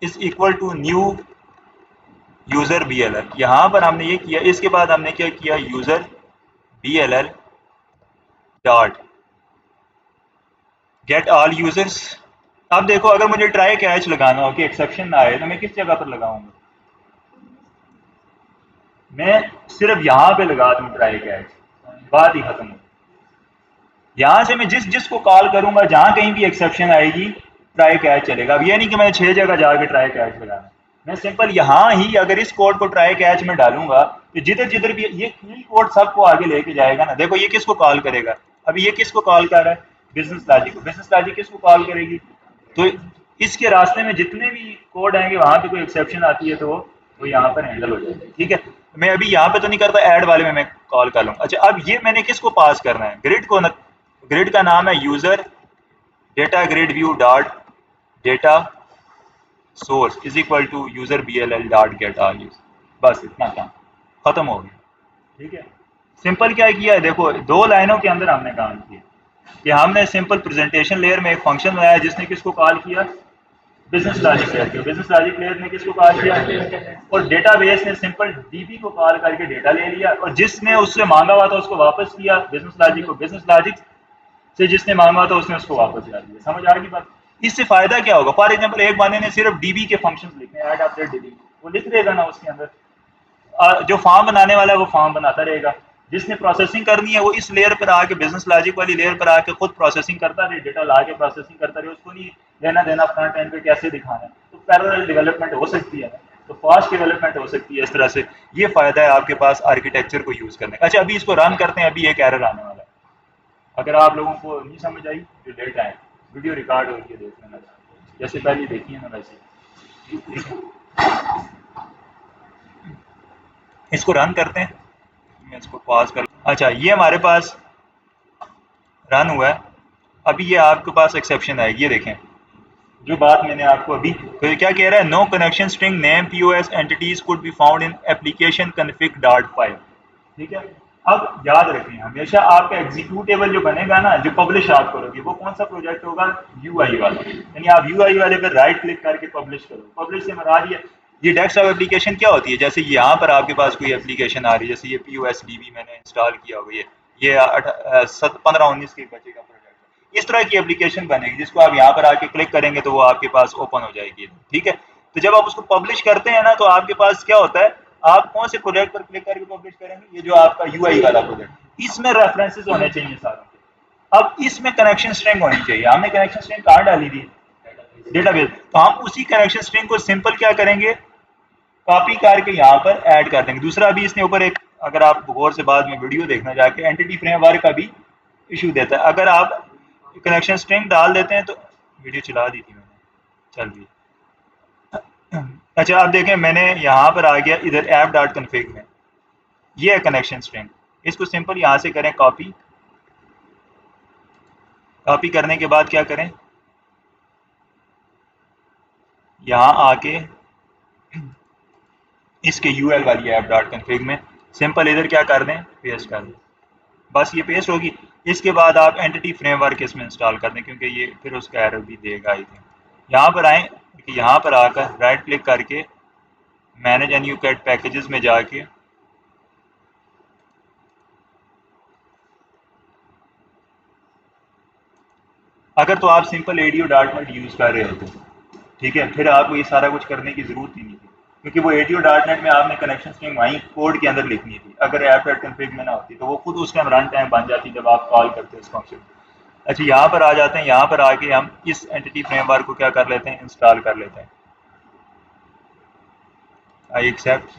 is equal to new user BLL, यहाँ पर हमने ये किया। इसके बाद हमने क्या किया, user BLL dot get all users. अब देखो, अगर मुझे ट्राई कैच लगाना हो कि एक्सेप्शन ना आए, तो मैं किस जगह पर लगाऊंगा, मैं सिर्फ यहाँ पे लगा दूं ट्राई कैच, बात ही खत्म हो। यहाँ से मैं जिस जिसको कॉल करूंगा, जहाँ कहीं भी एक्सेप्शन आएगी, ट्राई कैच चलेगा। अब ये नहीं कि मैंने 6 जगह जाके ट्राई कैच लगाना, मैं सिंपल यहाँ ही अगर इस कोड को ट्राई कैच में डालूंगा, तो जिधर जिधर भी ये कोड सबको आगे लेके जाएगा ना। देखो ये किसको कॉल करेगा, अभी ये किसको कॉल कर रहा है, बिजनेस लॉजिक को। बिजनेस लॉजिक किसको कॉल करेगी, तो इसके रास्ते में जितने भी कोड आएंगे, वहां पे कोई एक्सेप्शन आती है तो वो यहाँ पर हैंडल हो जाएगी, ठीक है। मैं अभी यहाँ पे तो नहीं करता, ऐड वाले में मैं कॉल कर लूँ। अच्छा, अब ये मैंने किसको पास करना है, ग्रिड को न, ग्रिड का नाम है user data grid view dot data source is equal to user BLL dot get all use. बस इतना काम खत्म हो गया, ठीक है। सिंपल क्या किया है, देखो 2 लाइनों के अंदर हमने काम किया कि हमने सिंपल प्रेजेंटेशन लेयर में एक फंक्शन बनाया जिसने किसको कॉल किया, बिजनेस लॉजिक लेयर के। बिजनेस लॉजिक लेयर ने किसको कॉल किया, और डेटाबेस ने सिंपल DB को कॉल करके डेटा ले लिया, और जिसने उससे मांगा हुआ था उसको वापस किया बिजनेस लॉजिक को, बिजनेस लॉजिक से जिसने मांगा था उसने उसको वापस कर दिया। समझ आ गई बात। इससे फायदा क्या होगा, फॉर एग्जाम्पल एक बंदे ने सिर्फ DB के फंक्शंस लिखने, ऐड अपडेट डिलीट, वो लिख देगा ना उसके अंदर। जो फॉर्म बनाने वाला है वो फॉर्म बनाता रहेगा, जिसने प्रोसेसिंग करनी है वो इस लेयर पर आके, बिजनेस लॉजिक वाली लेयर पर आके खुद प्रोसेसिंग करता रहे, डेटा ला के प्रोसेसिंग करता रहे, उसको नहीं लेना देना फ्रंट एंड पे कैसे दिखाना है। तो पैरेलल डेवलपमेंट हो सकती है, तो फास्ट डेवलपमेंट हो सकती है इस तरह से। ये फायदा है आपके पास आर्किटेक्चर को यूज करने का। अच्छा, अभी इसको रन करते हैं, अभी एक एरर आने वाला है। अगर आप लोगों को नहीं समझ आई, जो डेट आए, वीडियो रिकॉर्ड हो रही है, देख लेना, जैसे पहले देखी है ना वैसे, ठीक है। इसको रन करते हैं, मैं इसको पॉज कर। अच्छा, ये हमारे पास रन हुआ है। अभी ये आपके पास एक्सेप्शन आएगी, ये देखें जो बात मैंने आपको अभी, तो ये क्या कह रहा है, no connection string name POS entities could be found in application config dot file, ठीक है। अब याद रखें, हमेशा आपका एग्जीक्यूटेबल जो बनेगा ना, जो पब्लिश आप करोगे, वो कौन सा प्रोजेक्ट होगा? यूआई वाला। यानी आप यूआई वाले पर राइट क्लिक करके पब्लिश करो। पब्लिश से मराद ये डेस्कटॉप एप्लीकेशन क्या होती है? जैसे यहाँ पर आपके पास कोई एप्लीकेशन आ रही है, जैसे ये POSDB मैंने इंस्टॉल किया हुआ है, ये 15-19 के बच्चे का प्रोजेक्ट है। इस तरह की एप्लीकेशन बनेगी जिसको आप यहाँ पर आके क्लिक करेंगे तो वो आपके पास ओपन हो जाएगी। ठीक है, तो जब आप उसको पब्लिश करते हैं ना, तो आपके पास क्या होता है, आप कौन से प्रोजेक्ट पर क्लिक करके पब्लिश करेंगे? ये जो आपका यूआई वाला प्रोजेक्ट, इसमें रेफरेंसेस होने चाहिए सारों के। अब इसमें कनेक्शन स्ट्रिंग होनी चाहिए। हमने कनेक्शन स्ट्रिंग कहाँ डाली थी? डेटाबेस। तो हम उसी कनेक्शन स्ट्रिंग को सिंपल क्या करेंगे, कॉपी करके यहाँ पर ऐड कर देंगे। दूसरा भी इसने ऊपर एक, अगर आप गौर से बाद में वीडियो देखना जाके, एंटिटी फ्रेमवर्क का भी इशू देता है। अगर आप कनेक्शन स्ट्रिंग डाल देते हैं तो, वीडियो चला दी थी मैंने, चल रही है। अच्छा, आप देखें मैंने यहाँ पर आ गया इधर app.config में, ये है कनेक्शन स्ट्रिंग। इसको सिंपल यहाँ से करें कॉपी। कॉपी करने के बाद क्या करें, यहाँ आके इसके UL वाली app.config में सिंपल इधर क्या कर दें, पेस्ट कर दें। बस ये पेस्ट होगी। इसके बाद आप एंटिटी फ्रेमवर्क इसमें इंस्टॉल कर दें, क्योंकि ये फिर उसका एरर भी देगा ही। यहाँ पर आएँ, यहाँ पर आकर राइट क्लिक करके मैनेज एंड यूकैट पैकेजेस में जाके अगर तो आप सिंपल ADO.NET यूज़ कर रहे होते, ठीक है, फिर आपको ये सारा कुछ करने की ज़रूरत ही नहीं थी, क्योंकि वो ADO.NET में आपने कनेक्शन स्ट्रिंग वहीं कोड के अंदर लिखनी थी। अगर app.config में ना होती तो वो खुद उस टाइम रन टाइम बन जाती जब आप कॉल करते हैं उस फंक्शन। अच्छा, यहाँ पर आ जाते हैं। यहाँ पर आके हम इस एंटिटी फ्रेमवर्क को क्या कर लेते हैं, इंस्टॉल कर लेते हैं। I accept.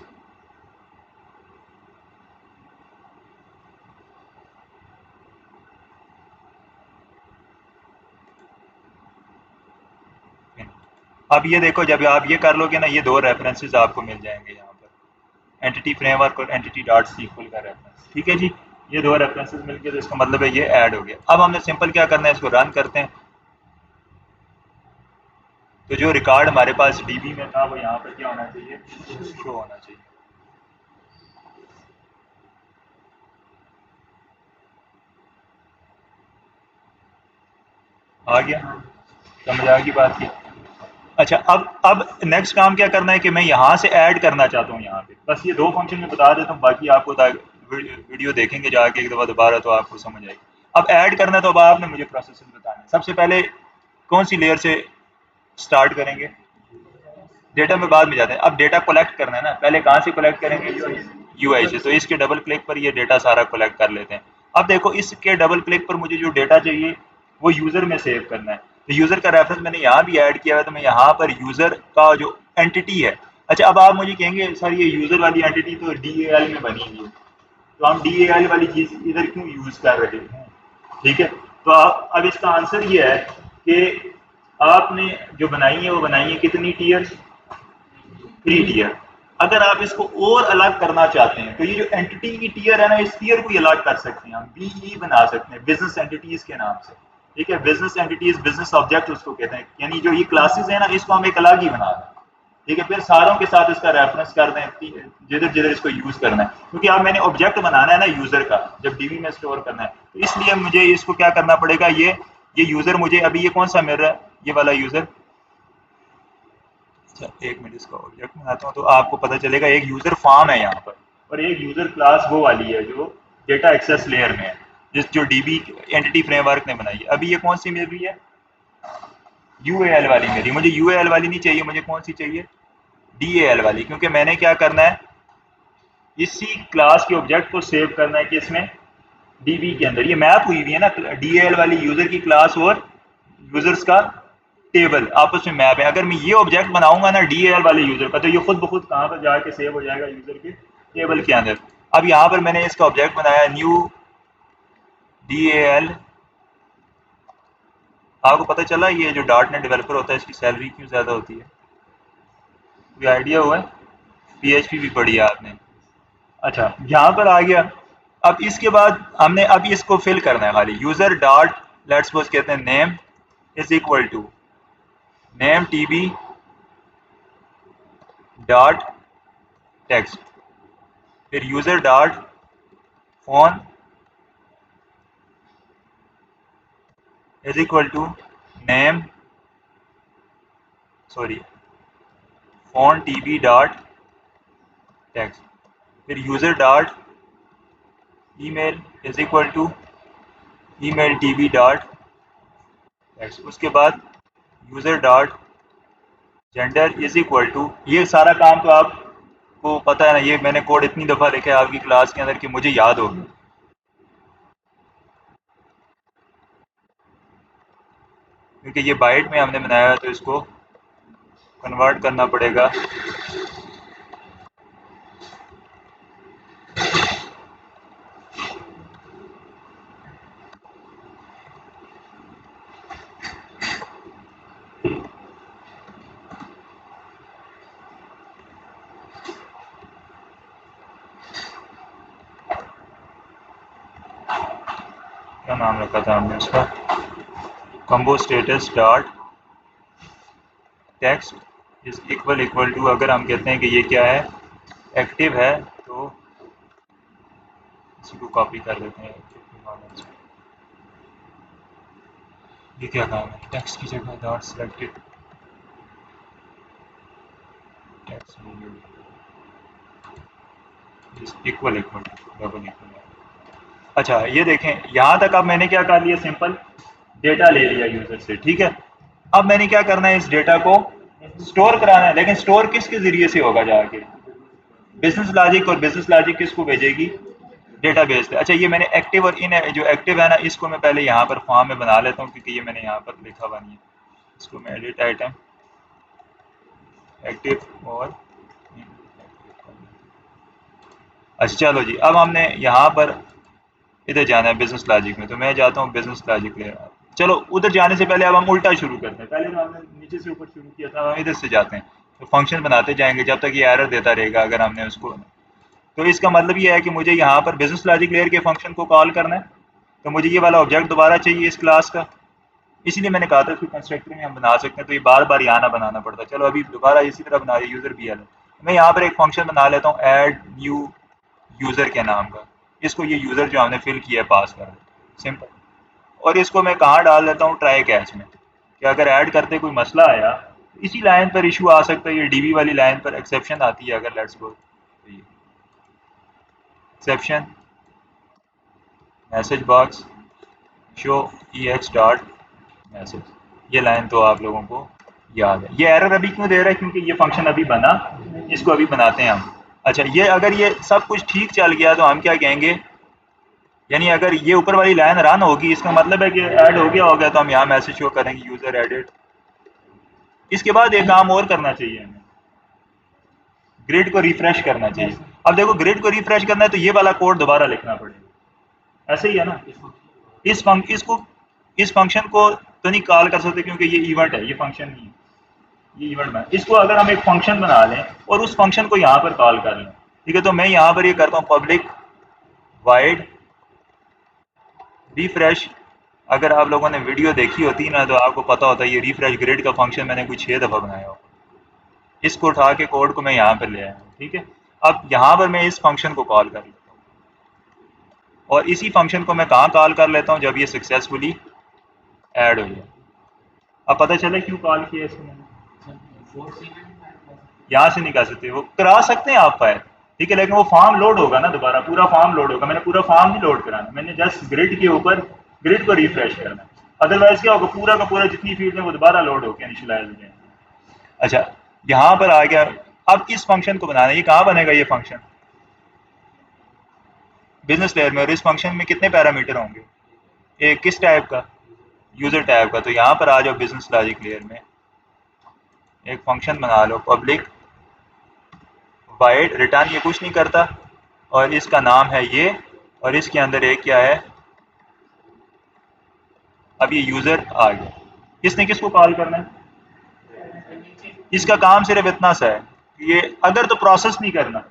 अब ये देखो, जब आप ये कर लोगे ना, ये दो रेफरेंसेस आपको मिल जाएंगे यहाँ पर, एंटिटी फ्रेमवर्क और एंटिटी डॉट सीक्वल का रेफरेंस। ठीक है जी, ये दो रेफरेंसेस मिल गए, तो इसका मतलब है ये ऐड हो गया। अब हमने सिंपल क्या करना है, इसको रन करते हैं। तो जो रिकॉर्ड हमारे पास DB में था वो यहाँ पर क्या होना चाहिए, शो होना चाहिए। आ गया, समझ आ गई बात की। अच्छा, अब नेक्स्ट काम क्या करना है कि मैं यहाँ से ऐड करना चाहता हूँ यहाँ पे। बस ये दो फंक्शन में बता देता हूँ, बाकी आपको वीडियो देखेंगे जाके एक दफ़ा दोबारा तो आपको समझ आएगी। अब ऐड करना है तो अब आपने मुझे प्रोसेस बताना है। सबसे पहले कौन सी लेयर से स्टार्ट करेंगे? डेटा में बाद में जाते हैं। अब डेटा कलेक्ट करना है ना, पहले कहाँ से कलेक्ट करेंगे? यूआई से। तो इसके डबल क्लिक पर ये डेटा सारा कलेक्ट कर लेते हैं। अब देखो, इसके डबल क्लिक पर मुझे जो डेटा चाहिए वो यूज़र में सेव करना है। तो यूज़र का रेफरेंस मैंने यहाँ भी ऐड किया है, तो मैं यहाँ पर यूज़र का जो एंटिटी है। अच्छा, अब आप मुझे कहेंगे सर ये यूज़र वाली एंटिटी तो DAL में बनी हुई है, तो हम DAL वाली चीज़ इधर क्यों यूज़ कर रहे हैं? ठीक है, तो आप, अब इसका आंसर ये है कि आपने जो बनाई है वो बनाई है कितनी टीयर? 3 टीयर। अगर आप इसको और अलग करना चाहते हैं तो ये जो एंटिटी की टीयर है ना, इस टीयर को ही अलग कर सकते हैं हम, BE बना सकते हैं, बिजनेस एंटिटीज के नाम से। ठीक है, बिजनेस एंटिटीज, बिजनेस ऑब्जेक्ट उसको कहते हैं। यानी जो ये क्लासेस है ना, इसको हम एक अलग ही बना दें। ठीक है, फिर सारों के साथ इसका रेफरेंस कर दें जिधर जिधर इसको यूज करना है, क्योंकि अब मैंने ऑब्जेक्ट बनाना है ना यूजर का, जब DB में स्टोर करना है, तो इसलिए मुझे इसको क्या करना पड़ेगा, ये यूजर मुझे अभी ये कौन सा मिल रहा है, ये वाला यूजर। अच्छा, एक मिनट, इसका ऑब्जेक्ट बनाता हूँ तो आपको पता चलेगा। एक यूजर फॉर्म है यहाँ पर, और एक यूजर क्लास वो वाली है जो डेटा एक्सेस लेयर में है, जो DB एंटिटी फ्रेमवर्क ने बनाई है। अभी ये कौन सी मिल रही है? UAL वाली मिल रही है। मुझे UAL वाली नहीं चाहिए, मुझे कौन सी चाहिए? DAL वाली, क्योंकि मैंने क्या करना है, इसी क्लास के ऑब्जेक्ट को सेव करना है कि इसमें DB के अंदर ये मैप हुई हुई है ना, DAL वाली यूजर की क्लास और यूजर्स का टेबल आपस में मैप है। अगर मैं ये ऑब्जेक्ट बनाऊंगा ना DAL वाले यूजर का, तो ये खुद ब खुद कहाँ पर जाके सेव हो जाएगा, यूजर के टेबल के अंदर। अब यहाँ पर मैंने इसका ऑब्जेक्ट बनाया न्यू DAL। आपको पता चला ये जो .NET डेवलपर होता है इसकी सैलरी क्यों ज़्यादा होती है? कोई आइडिया हुआ है? PHP भी पढ़ी है आपने? अच्छा, यहाँ पर आ गया। अब इसके बाद हमने अब इसको फिल करना है खाली, यूजर डॉट लेट्स सपोज कहते हैं name is equal to name TB dot text, फिर user dot phone is equal to name sorry phone TB dot text, फिर user dot email is equal to email TB dot text, उसके बाद user dot gender is equal to, ये सारा काम तो आपको पता है ना, ये मैंने कोड इतनी दफ़ा लिखा है आपकी क्लास के अंदर कि मुझे याद हो गया, क्योंकि ये बाइट में हमने बनाया है तो इसको कन्वर्ट करना पड़ेगा क्या नाम रखा था हमने उसका, combo status dot text is equal to, अगर हम कहते हैं कि ये क्या है एक्टिव है तो इसी को कॉपी कर लेते हैं, ये क्या काम है, टेक्स्ट की जगह dot selected text is equal double equal. अच्छा ये देखें यहाँ तक अब मैंने क्या कर लिया, सिंपल डेटा ले लिया यूजर से, ठीक है। अब मैंने क्या करना है, इस डेटा को स्टोर कराना है, लेकिन स्टोर किसके जरिए से होगा, जाके बिजनेस लॉजिक, और बिजनेस लॉजिक किसको भेजेगी, डेटाबेस पे। अच्छा ये मैंने एक्टिव और इन जो एक्टिव है ना, इसको मैं पहले यहाँ पर फॉर्म में बना लेता हूँ, क्योंकि ये मैंने यहाँ पर लिखा हुआ नहीं है, इसको मैं एडिट आइटम एक्टिव और अच्छा चलो जी, अब हमने यहाँ पर इधर जाना है बिजनेस लॉजिक में, तो मैं जाता हूँ बिजनेस लॉजिक ले। चलो उधर जाने से पहले अब हम उल्टा शुरू करते हैं, पहले तो हमने नीचे से ऊपर शुरू किया था, हम इधर से जाते हैं, तो फंक्शन बनाते जाएंगे जब तक ये एरर देता रहेगा अगर हमने उसको। तो इसका मतलब ये है कि मुझे यहाँ पर बिजनेस लॉजिक लेयर के फंक्शन को कॉल करना है, तो मुझे ये वाला ऑब्जेक्ट दोबारा चाहिए इस क्लास का, इसीलिए मैंने कहा था कि कंस्ट्रक्टर में हम बना सकते हैं, तो ये बार बार यहाँ ना बनाना पड़ता। चलो अभी दोबारा इसी तरह बना रही यूज़र बी एल, मैं यहाँ पर एक फंक्शन बना लेता हूँ ऐड न्यू यूज़र के नाम का, इसको ये यूज़र जो हमने फिल किया है पास कर सिंपल, और इसको मैं कहाँ डाल देता हूँ ट्राई कैच में, कि अगर ऐड करते कोई मसला आया, इसी लाइन पर इशू आ सकता है, ये डीबी वाली लाइन पर एक्सेप्शन आती है अगर, let's go exception message box show E x dot message, ये लाइन तो आप लोगों को याद है। ये एरर अभी क्यों दे रहा है, क्योंकि ये फंक्शन अभी बना, इसको अभी बनाते हैं हम। अच्छा ये अगर ये सब कुछ ठीक चल गया तो हम क्या कहेंगे, यानी अगर ये ऊपर वाली लाइन रन होगी इसका मतलब है कि ऐड हो गया होगा, तो हम यहाँ मैसेज शो करेंगे यूजर एडेड। इसके बाद एक काम और करना चाहिए हमें, ग्रिड को रिफ्रेश करना चाहिए। अब देखो ग्रिड को रिफ्रेश करना है तो ये वाला कोड दोबारा लिखना पड़ेगा, ऐसे ही है ना। इसको इस फंक्शन को तो नहीं कॉल कर सकते क्योंकि ये इवेंट है, ये फंक्शन नहीं है, ये इवेंट में इसको अगर हम एक फंक्शन बना लें और उस फंक्शन को यहाँ पर कॉल कर लें, ठीक है। तो मैं यहाँ पर ये करता हूँ पब्लिक वाइड रिफ्रेश। अगर आप लोगों ने वीडियो देखी होती ना तो आपको पता होता है ये रिफ्रेश ग्रिड का फंक्शन मैंने कुछ 6 दफ़ा बनाया हो। इसको उठा के कोड को मैं यहाँ पर ले आया हूँ, ठीक है। अब यहाँ पर मैं इस फंक्शन को कॉल कर लेता हूँ, और इसी फंक्शन को मैं कहाँ कॉल कर लेता हूँ, जब ये सक्सेसफुली ऐड हो जाए। अब पता चला क्यों कॉल किया इसको मैंने, यहाँ से नहीं कर सकते, वो करा सकते हैं आप फायर, ठीक है, लेकिन वो फॉर्म लोड होगा ना, दोबारा पूरा फॉर्म लोड होगा, मैंने पूरा फॉर्म नहीं लोड कराना, मैंने जस्ट ग्रिड के ऊपर ग्रिड को रिफ्रेश करना, अदरवाइज क्या होगा, पूरा का पूरा जितनी फील्ड है वो दोबारा लोड होकर इनिशियलाइज हो जाएंगे। अच्छा यहाँ पर आ गया, अब इस फंक्शन को बनाना है, ये कहाँ बनेगा ये फंक्शन, बिजनेस लेयर में, और इस फंक्शन में कितने पैरामीटर होंगे, एक किस टाइप का, यूजर टाइप का। तो यहाँ पर आ जाओ बिजनेस लॉजिक लेयर में, एक फंक्शन बना लो पब्लिक वाइड रिटर्न, ये कुछ नहीं करता, और इसका नाम है ये, और इसके अंदर एक क्या है, अब ये यूजर आ गया, इसने किसको कॉल करना है, इसका काम सिर्फ इतना सा है कि ये अगर तो प्रोसेस नहीं करना,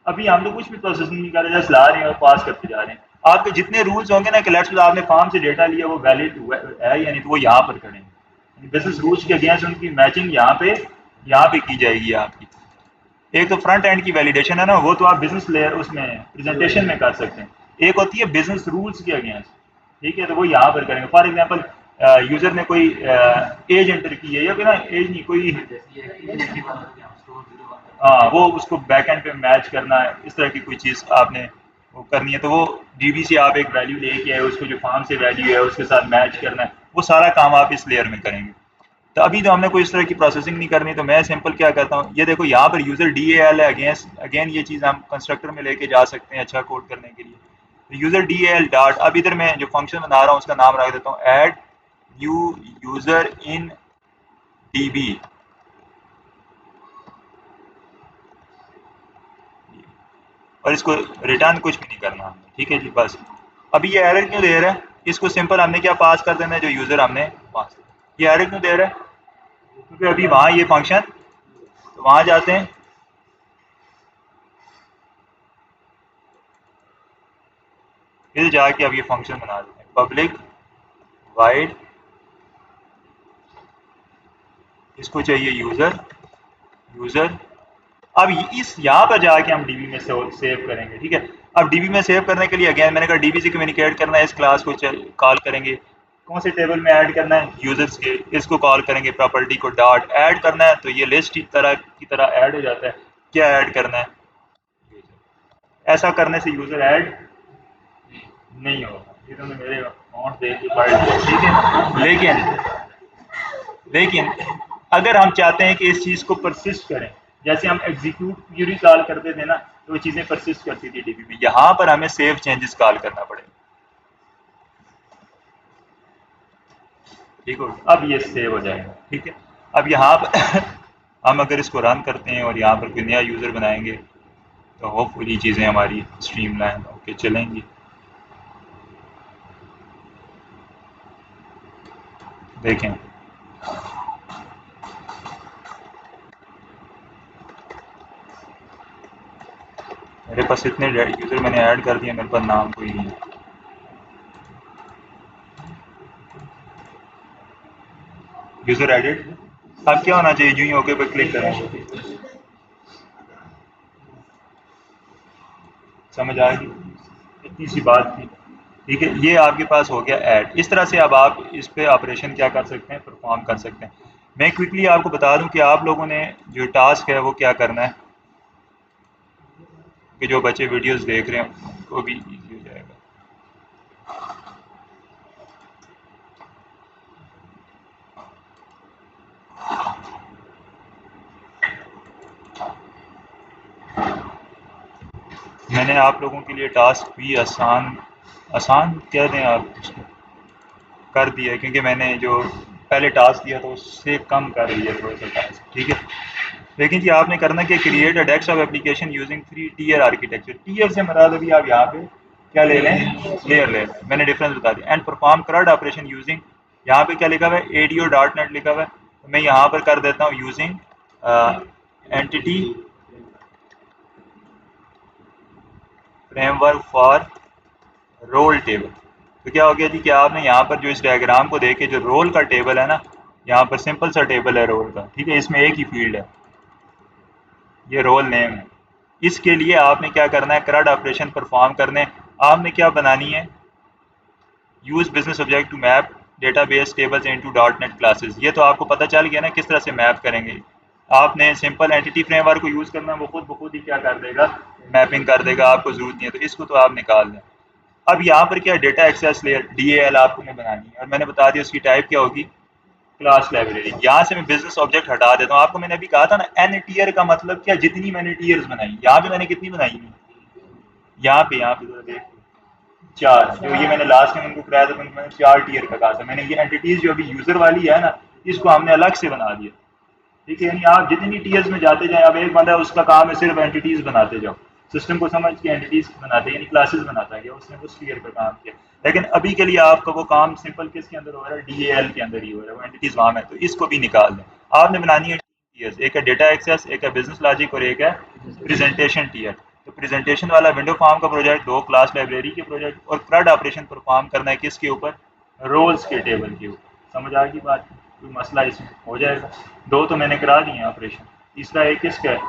अभी हम तो कुछ भी प्रोसेस नहीं कर रहे, जस्ट ला रहे हैं और पास करते जा रहे हैं। आपके जितने रूल्स होंगे ना कि लेट्स सपोज आपने फॉर्म से डेटा लिया वो वैलिड है या नहीं, तो वो यहाँ पर करेंगे, बिजनेस रूल्स के अगेंस्ट उनकी मैचिंग यहाँ पे की जाएगी आपकी। एक तो फ्रंट एंड की वैलिडेशन है ना, वो तो आप बिजनेस लेयर उसमें प्रेजेंटेशन में कर सकते हैं, एक होती है बिजनेस रूल्स के अगेंस्ट, ठीक है, तो वो यहाँ पर करेंगे। फॉर एग्जांपल यूजर ने कोई एज एंटर की है या फिर ना एज नहीं कोई, हाँ वो उसको बैक एंड पे मैच करना है, इस तरह की कोई चीज़ आपने वो करनी है, तो वो डीबी से आप एक वैल्यू लेके आए, उसको जो फार्म से वैल्यू है उसके साथ मैच करना है, वो सारा काम आप इस लेयर में करेंगे। तो अभी तो हमने कोई इस तरह की प्रोसेसिंग नहीं करनी, तो मैं सिंपल क्या करता हूँ, ये देखो यहाँ पर यूजर डी ए एल है, अगेन ये चीज़ हम कंस्ट्रक्टर में लेके जा सकते हैं अच्छा कोड करने के लिए। तो user D A L dot, अब इधर मैं जो फंक्शन बना रहा हूँ उसका नाम रख देता हूँ ऐड न्यू यूजर इन डीबी, और इसको रिटर्न कुछ भी नहीं करना हमने, ठीक है जी बस। अभी ये एरर क्यों दे रहा है, इसको सिंपल हमने क्या पास कर देना है, जो यूज़र हमने पास, ये एरर क्यों दे रहा है, क्योंकि अभी वहाँ ये फंक्शन, तो वहाँ जाते हैं, फिर जाके अब ये फंक्शन बना देते हैं पब्लिक वाइड, इसको चाहिए यूज़र, यूज़र। अब इस यहाँ पर जाके हम डीबी में सेव करेंगे, ठीक है। अब डीबी में सेव करने के लिए अगेन मैंने कहा डीबी से कम्युनिकेट करना है, इस क्लास को कॉल करेंगे, कौन से टेबल में ऐड करना है, यूजर्स के, इसको कॉल करेंगे, प्रॉपर्टी को डॉट ऐड करना है, तो ये लिस्ट की तरह ऐड हो जाता है। क्या ऐड करना है, ऐसा करने से यूजर ऐड नहीं होगा, ये तुमने मेरे अकाउंट देख के पढ़ लिया, ठीक है। लेकिन अगर हम चाहते हैं कि इस चीज़ को परसिस्ट करें, जैसे हम एग्जीक्यूट क्यूरी कॉल करते थे ना, तो वो चीज़ें परसिस्ट करती थी डीबी में, यहाँ पर हमें सेव चेंजेस कॉल करना पड़ेगा, ठीक हो। अब ये सेव हो जाएगा, ठीक है। अब यहाँ पर हम अगर इसको रन करते हैं और यहाँ पर कोई नया यूज़र बनाएंगे, तो होपफुली चीज़ें हमारी स्ट्रीमलाइन होके चलेंगी। देखें, मेरे पास इतने यूज़र मैंने ऐड कर दिए, मेरे पास नाम कोई नहीं है। यूज़र एडिड, अब क्या होना चाहिए, यूं ही ओके पर क्लिक करें, समझ आएगी, इतनी सी बात थी, ठीक है। ये आपके पास हो गया ऐड, इस तरह से अब आप इस पे ऑपरेशन क्या कर सकते हैं, परफॉर्म कर सकते हैं। मैं क्विकली आपको बता दूं कि आप लोगों ने जो टास्क है वो क्या करना है, कि जो बच्चे वीडियोस देख रहे हैं उनको भी ईजी हो जाएगा। मैंने आप लोगों के लिए टास्क भी आसान आसान कह दें आप उसको, कर दिया है, क्योंकि मैंने जो पहले टास्क दिया था उससे कम कर दिया थोड़ा सा टास्क, ठीक है। लेकिन जी आपने करना क्या, create a desktop application using 3 tier architecture, tier से मराद अभी आप यहाँ पे क्या ले लें, लेयर ले लें, मैंने डिफरेंस बता दिया। एंड परफॉर्म करड ऑपरेशन यूजिंग, यहाँ पे क्या लिखा हुआ है, एडीओ डॉट नेट लिखा हुआ है, तो मैं यहाँ पर कर देता हूँ using entity framework for role table. तो क्या हो गया जी कि आपने यहाँ पर जो इस डायग्राम को देखे, जो रोल का टेबल है ना, यहाँ पर सिंपल सा टेबल है रोल का, ठीक है, इसमें एक ही फील्ड है, ये रोल नेम है। इसके लिए आपने क्या करना है, करड ऑपरेशन परफॉर्म करने, आपने क्या बनानी है, use business object to map database tables into dot net classes. ये तो आपको पता चल गया ना किस तरह से मैप करेंगे। आपने सिंपल एंटिटी फ्रेमवर्क को यूज़ करना, वो खुद ब खुद ही क्या कर देगा, मैपिंग कर देगा, आपको जरूरत नहीं है, तो इसको तो आप निकाल दें। अब यहाँ पर क्या data access layer D A L आपको मैं बनानी है, और मैंने बता दिया उसकी टाइप क्या होगी, क्लास लाइब्रेरी। यहाँ से मैं बिजनेस ऑब्जेक्ट हटा देता हूँ, आपको मैंने अभी कहा था ना एन टीयर का मतलब क्या, जितनी मैंने टीयर्स बनाई, यहाँ पे मैंने कितनी बनाई है, यहाँ पे जरा देख, चार, जो ये मैंने लास्ट में उनको कराया था तो मैंने 4 टीयर का कहा था मैंने, ये एंटिटीज जो अभी यूजर वाली है ना, इसको हमने अलग से बना दिया, ठीक है। यानी आप जितनी टीयर्स में जाते जाए, अब एक बंदा है उसका काम है सिर्फ एंटिटीज बनाते जाओ, सिस्टम को समझ के एंटिटीज बनाते यानी क्लासेस बनाता गया, उसने उस टीयर का काम किया। लेकिन अभी के लिए आपका वो काम सिंपल किसके अंदर हो रहा है, डीएएल के अंदर ही हो रहा है, वो एंटिटीज वहां है, तो इसको भी निकाल दें। आपने बनानी है टीयर्स, एक है डेटा एक्सेस, एक है बिजनेस लॉजिक, और एक है प्रेजेंटेशन टीयर। तो प्रेजेंटेशन वाला विंडो फॉर्म का प्रोजेक्ट, 2 क्लास लाइब्रेरी के प्रोजेक्ट, और CRUD ऑपरेशन परफॉर्म करना है किसके ऊपर, रोल्स के टेबल के ऊपर। समझ आ गई बात, कोई मसला इसमें हो जाएगा। 2 तो मैंने करा दिए हैं ऑपरेशन, तीसरा एक किसका है,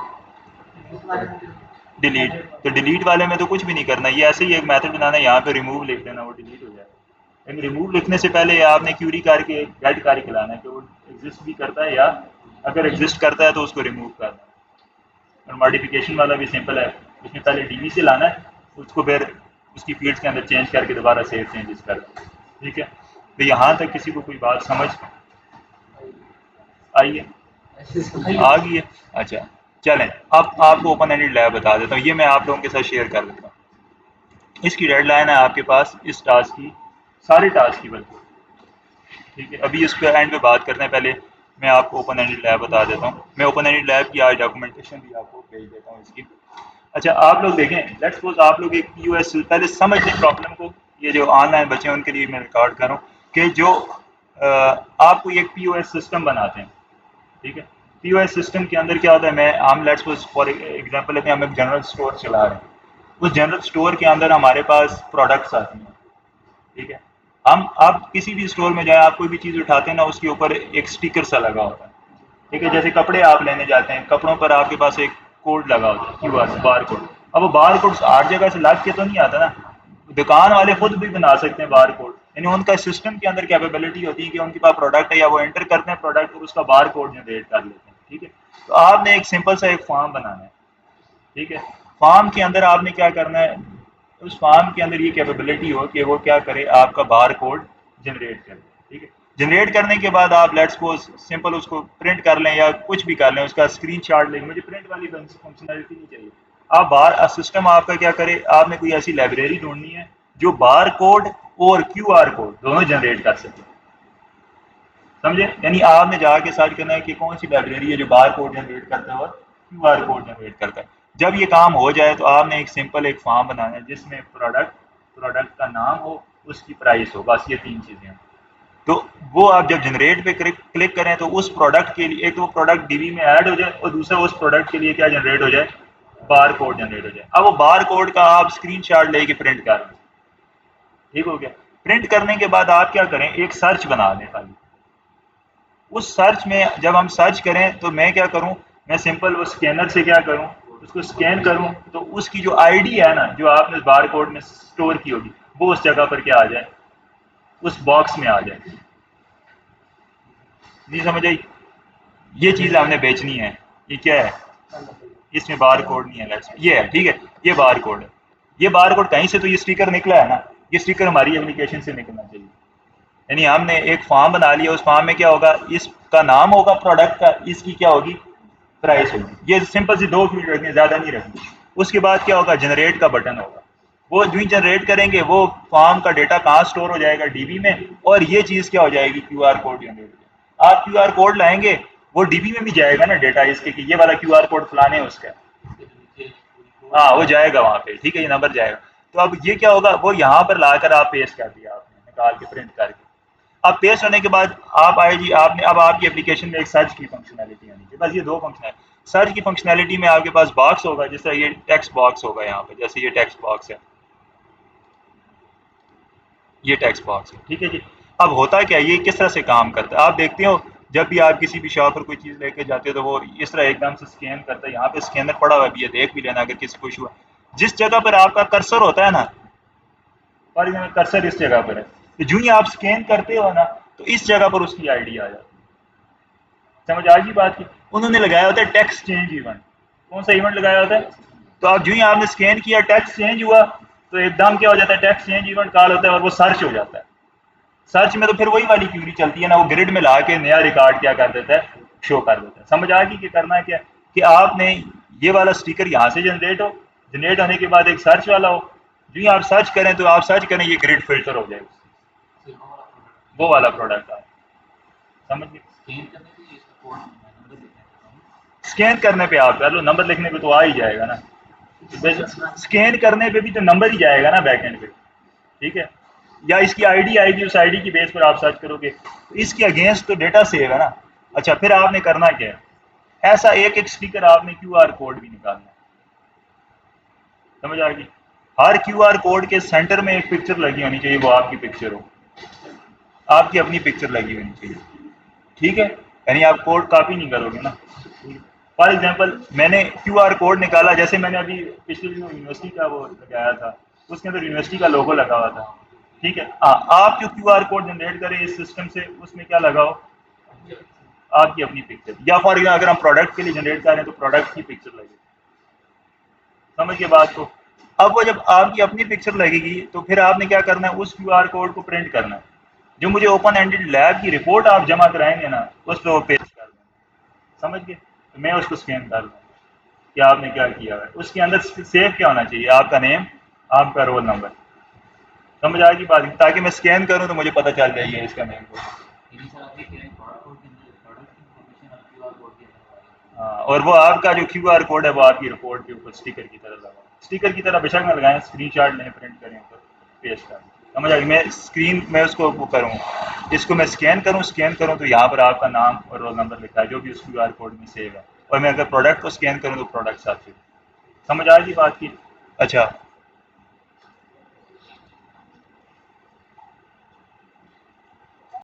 डिलीट। तो डिलीट वाले में तो कुछ भी नहीं करना, ये ऐसे ही एक मेथड बनाना है, यहाँ पे रिमूव लिख देना, वो डिलीट हो जाएगा। लेकिन रिमूव लिखने से पहले आपने क्यूरी करके गेट करके लाना है कि वो एग्जिस्ट भी करता है, या अगर एग्जिस्ट करता है तो उसको रिमूव करना है। और मॉडिफिकेशन वाला भी सिंपल है, उसमें पहले डीबी से लाना है, उसको फिर उसकी फील्ड्स के अंदर चेंज करके दोबारा सेव चेंजेस कर दें। ठीक है, तो यहाँ तक किसी को कोई बात समझ आई है? आ गई है? अच्छा, चलें अब आपको ओपन एंडेड लैब बता देता हूँ, ये मैं आप लोगों के साथ शेयर कर देता हूँ। इसकी डेडलाइन है आपके पास इस टास्क की, सारे टास्क की बल्कि। ठीक है, अभी इस पे एंड पे बात करने पहले मैं आपको ओपन एंडेड लैब बता देता हूँ। मैं ओपन एंडेड लैब की आज डॉक्यूमेंटेशन भी आपको भेज देता हूँ इसकी। अच्छा, आप लोग देखें, लेट्स सपोज आप लोग एक पीओएस, पहले समझ लें प्रॉब्लम को, ये जो ऑनलाइन बच्चे हैं उनके लिए मैं रिकॉर्ड कर रहा हूँ कि जो आपको एक पीओएस सिस्टम बनाते हैं। ठीक है, पीओएस सिस्टम के अंदर क्या होता है, मैं हम लेट्स सपोज फॉर एग्जांपल लेते हैं, हम एक जनरल स्टोर चला रहे हैं, उस जनरल स्टोर के अंदर हमारे पास प्रोडक्ट्स आती हैं। ठीक है, हम आप किसी भी स्टोर में जाए, आप कोई भी चीज़ उठाते हैं ना, उसके ऊपर एक स्टिकर सा लगा होता है। ठीक है, जैसे कपड़े आप लेने जाते हैं, कपड़ों पर आपके पास एक कोड लगा होता है, क्यूआर बार कोड। अब वो बार कोड हर जगह से लग के तो नहीं आता ना, दुकान वाले खुद भी बना सकते हैं बार कोड, यानी उनका सिस्टम के अंदर कैपेबिलिटी होती है कि उनके पास प्रोडक्ट है, या वो एंटर करते हैं प्रोडक्ट और उसका बार कोड जनरेट कर लेते हैं। ठीक है, तो आपने एक सिंपल सा एक फॉर्म बनाना है। ठीक है, फॉर्म के अंदर आपने क्या करना है, उस फॉर्म के अंदर ये कैपेबिलिटी हो कि वो क्या करे, आपका बार कोड जनरेट करे। ठीक है, जनरेट करने के बाद आप लेट्स सपोज सिंपल उसको प्रिंट कर लें या कुछ भी कर लें, उसका स्क्रीनशॉट लें, मुझे प्रिंट वाली फंक्शनलिटी नहीं चाहिए। आप बार सिस्टम आपका क्या करे, आपने कोई ऐसी लाइब्रेरी ढूंढनी है जो बार कोड और क्यूआर कोड दोनों जनरेट कर सके। समझे, यानी आपने जाके सर्च करना है कि कौन सी लाइब्रेरी है जो बार कोड जनरेट करता है और क्यूआर कोड जनरेट करता है। जब ये काम हो जाए तो आपने एक सिंपल एक फॉर्म बनाना है जिसमें प्रोडक्ट, प्रोडक्ट का नाम हो, उसकी प्राइस हो, बस ये तीन चीज़ें हैं। तो वो आप जब जनरेट पे क्लिक करें तो उस प्रोडक्ट के लिए एक तो वो प्रोडक्ट डीबी में ऐड हो जाए, और दूसरा उस प्रोडक्ट के लिए क्या जनरेट हो जाए, बार कोड जनरेट हो जाए। अब वो बार कोड का आप स्क्रीनशॉट लेके प्रिंट कर लें। ठीक हो गया, प्रिंट करने के बाद आप क्या करें, एक सर्च बना लें खाली। उस सर्च में जब हम सर्च करें तो मैं क्या करूं, मैं सिंपल वो स्कैनर से क्या करूं, उसको स्कैन करूं, तो उसकी जो आईडी है ना, जो आपने बार कोड में स्टोर की होगी, वो उस जगह पर क्या आ जाए, उस बॉक्स में आ जाए। नहीं समझ आई? ये चीज़ हमने बेचनी है। ये क्या है, इसमें बार कोड नहीं है, ये है। ठीक है, ये बार कोड है। ये बार कोड कहीं से तो ये स्टिकर निकला है ना, ये स्टिकर हमारी एप्लीकेशन से निकलना चाहिए। यानी हमने एक फॉर्म बना लिया, उस फॉर्म में क्या होगा, इसका नाम होगा प्रोडक्ट का, इसकी क्या होगी, प्राइस होगी। ये सिंपल सी दो फील्ड रखनी, ज़्यादा नहीं रखनी। उसके बाद क्या होगा, जनरेट का बटन होगा। वो जो ही जनरेट करेंगे वो फॉर्म का डेटा कहाँ स्टोर हो जाएगा, डीबी में, और ये चीज़ क्या हो जाएगी, क्यूआर कोड जनरेट हो जाएगा। आप क्यूआर कोड लाएंगे, वो डीबी में भी जाएगा ना डेटा इसके कि ये वाला क्यूआर कोड फलाने है उसका। हाँ, वो जाएगा वहाँ पे। ठीक है, ये नंबर जाएगा। तो अब ये क्या होगा, वो यहाँ पर लाकर आप पेस्ट कर दिया, आपने निकाल के प्रिंट करके। अब पेस्ट होने के बाद आप आएगी, आपने अब आपकी एप्लीकेशन में एक सर्च की फंक्शनैलिटी आनी चाहिए। बस ये दो फंक्शन है। सर्च की फंक्शनैलिटी में आपके पास बॉक्स होगा, जिस तरह ये टेक्स्ट बॉक्स होगा यहाँ पे, जैसे ये टेक्स्ट बॉक्स है, ये टेक्स्ट बॉक्स है। ठीक है जी, अब होता क्या है, ये किस तरह से काम करता है, आप देखते हो जब भी आप किसी भी शॉप पर कोई चीज़ लेके जाते हो तो वो इस तरह एकदम से स्कैन करता है। यहाँ पे स्कैनर पड़ा हुआ है, भी ये देख भी लेना अगर किसी को इशू है। जिस जगह पर आपका कर्सर होता है ना, फॉर एग्जाम्पल कर्सर इस जगह पर है, तो जो ही आप स्कैन करते हो ना, तो इस जगह पर उसकी आईडी आ जाती है। समझ आ गई बात की? उन्होंने लगाया होता है टेक्स्ट चेंज इवेंट। कौन सा इवेंट लगाया होता है? तो आप जो ही आपने स्कैन किया, टेक्स्ट चेंज हुआ, तो एकदम क्या हो जाता है, टेक्स्ट चेंज इवेंट कॉल होता है और वो सर्च हो जाता है। सर्च में तो फिर वही वाली क्यूरी चलती है ना, वो ग्रिड में ला के नया रिकॉर्ड क्या कर देता है, शो कर देता है। समझ आ गई कि करना है क्या, कि आपने ये वाला स्टिकर यहाँ से जनरेट हो, जनरेट होने के बाद एक सर्च वाला हो, जो ही आप सर्च करें तो आप सर्च करें, ये ग्रिड फिल्टर हो जाएगा, वो वाला प्रोडक्ट है। समझ गए? स्कैन करने पे आप कर लो, नंबर लिखने पे तो आ ही जाएगा ना, स्कैन करने पे भी तो नंबर ही जाएगा ना बैक एंड पे। ठीक है, या इसकी आईडी आएगी, उस आईडी की बेस पर आप सर्च करोगे, तो इसके अगेंस्ट तो डेटा सेव है ना। अच्छा, फिर आपने करना क्या है, ऐसा एक एक स्टिकर आपने क्यूआर कोड भी निकालना है। समझ आ गई? हर क्यूआर कोड के सेंटर में एक पिक्चर लगी होनी चाहिए, वो आपकी पिक्चर हो, आपकी अपनी पिक्चर लगी होनी चाहिए। ठीक है, यानी आप कोड कॉपी नहीं करोगे ना। फॉर एग्जांपल मैंने क्यूआर कोड निकाला, जैसे मैंने अभी पिछले दिनों यूनिवर्सिटी का वो लगाया था, उसके अंदर यूनिवर्सिटी का लोगो लगा हुआ था। ठीक है, हाँ, आप जो क्यूआर कोड जनरेट करें इस सिस्टम से, उसमें क्या लगाओ, आपकी अपनी पिक्चर, या फॉर एग्जाम्पल अगर हम प्रोडक्ट के लिए जनरेट कर रहे हैं तो प्रोडक्ट की पिक्चर लगेगी। समझ के बात को। अब वो जब आपकी अपनी पिक्चर लगेगी तो फिर आपने क्या करना है, उस क्यूआर कोड को प्रिंट करना है। जो मुझे ओपन एंडेड लैब की रिपोर्ट आप जमा कराएंगे ना, उस पर वो पेश कर देना। समझ गए, तो मैं उसको स्कैन कर लूँगा कि आपने क्या किया है। उसके अंदर सेव क्या होना चाहिए, आपका नेम, आपका रोल नंबर। समझ आएगी बात, ताकि मैं स्कैन करूं तो मुझे पता चल जाए ये इसका नेम को। हाँ, और वो आपका जो क्यूआर कोड है वो आपकी रिपोर्ट के ऊपर स्टिकर की तरह लगा, स्टिकर की तरह बेशक ना लगाएं, स्क्रीनशॉट लें, प्रिंट करें, ऊपर पेस्ट करें। समझ आ गई, मैं स्क्रीन में उसको वो करूँ, इसको मैं स्कैन करूँ तो यहाँ पर आपका नाम और रोल नंबर लिखा है जो भी उस क्यूआर कोड में सेव है। और मैं अगर प्रोडक्ट को स्कैन करूँ तो प्रोडक्ट साथ ही। समझ आ गई बात की। अच्छा,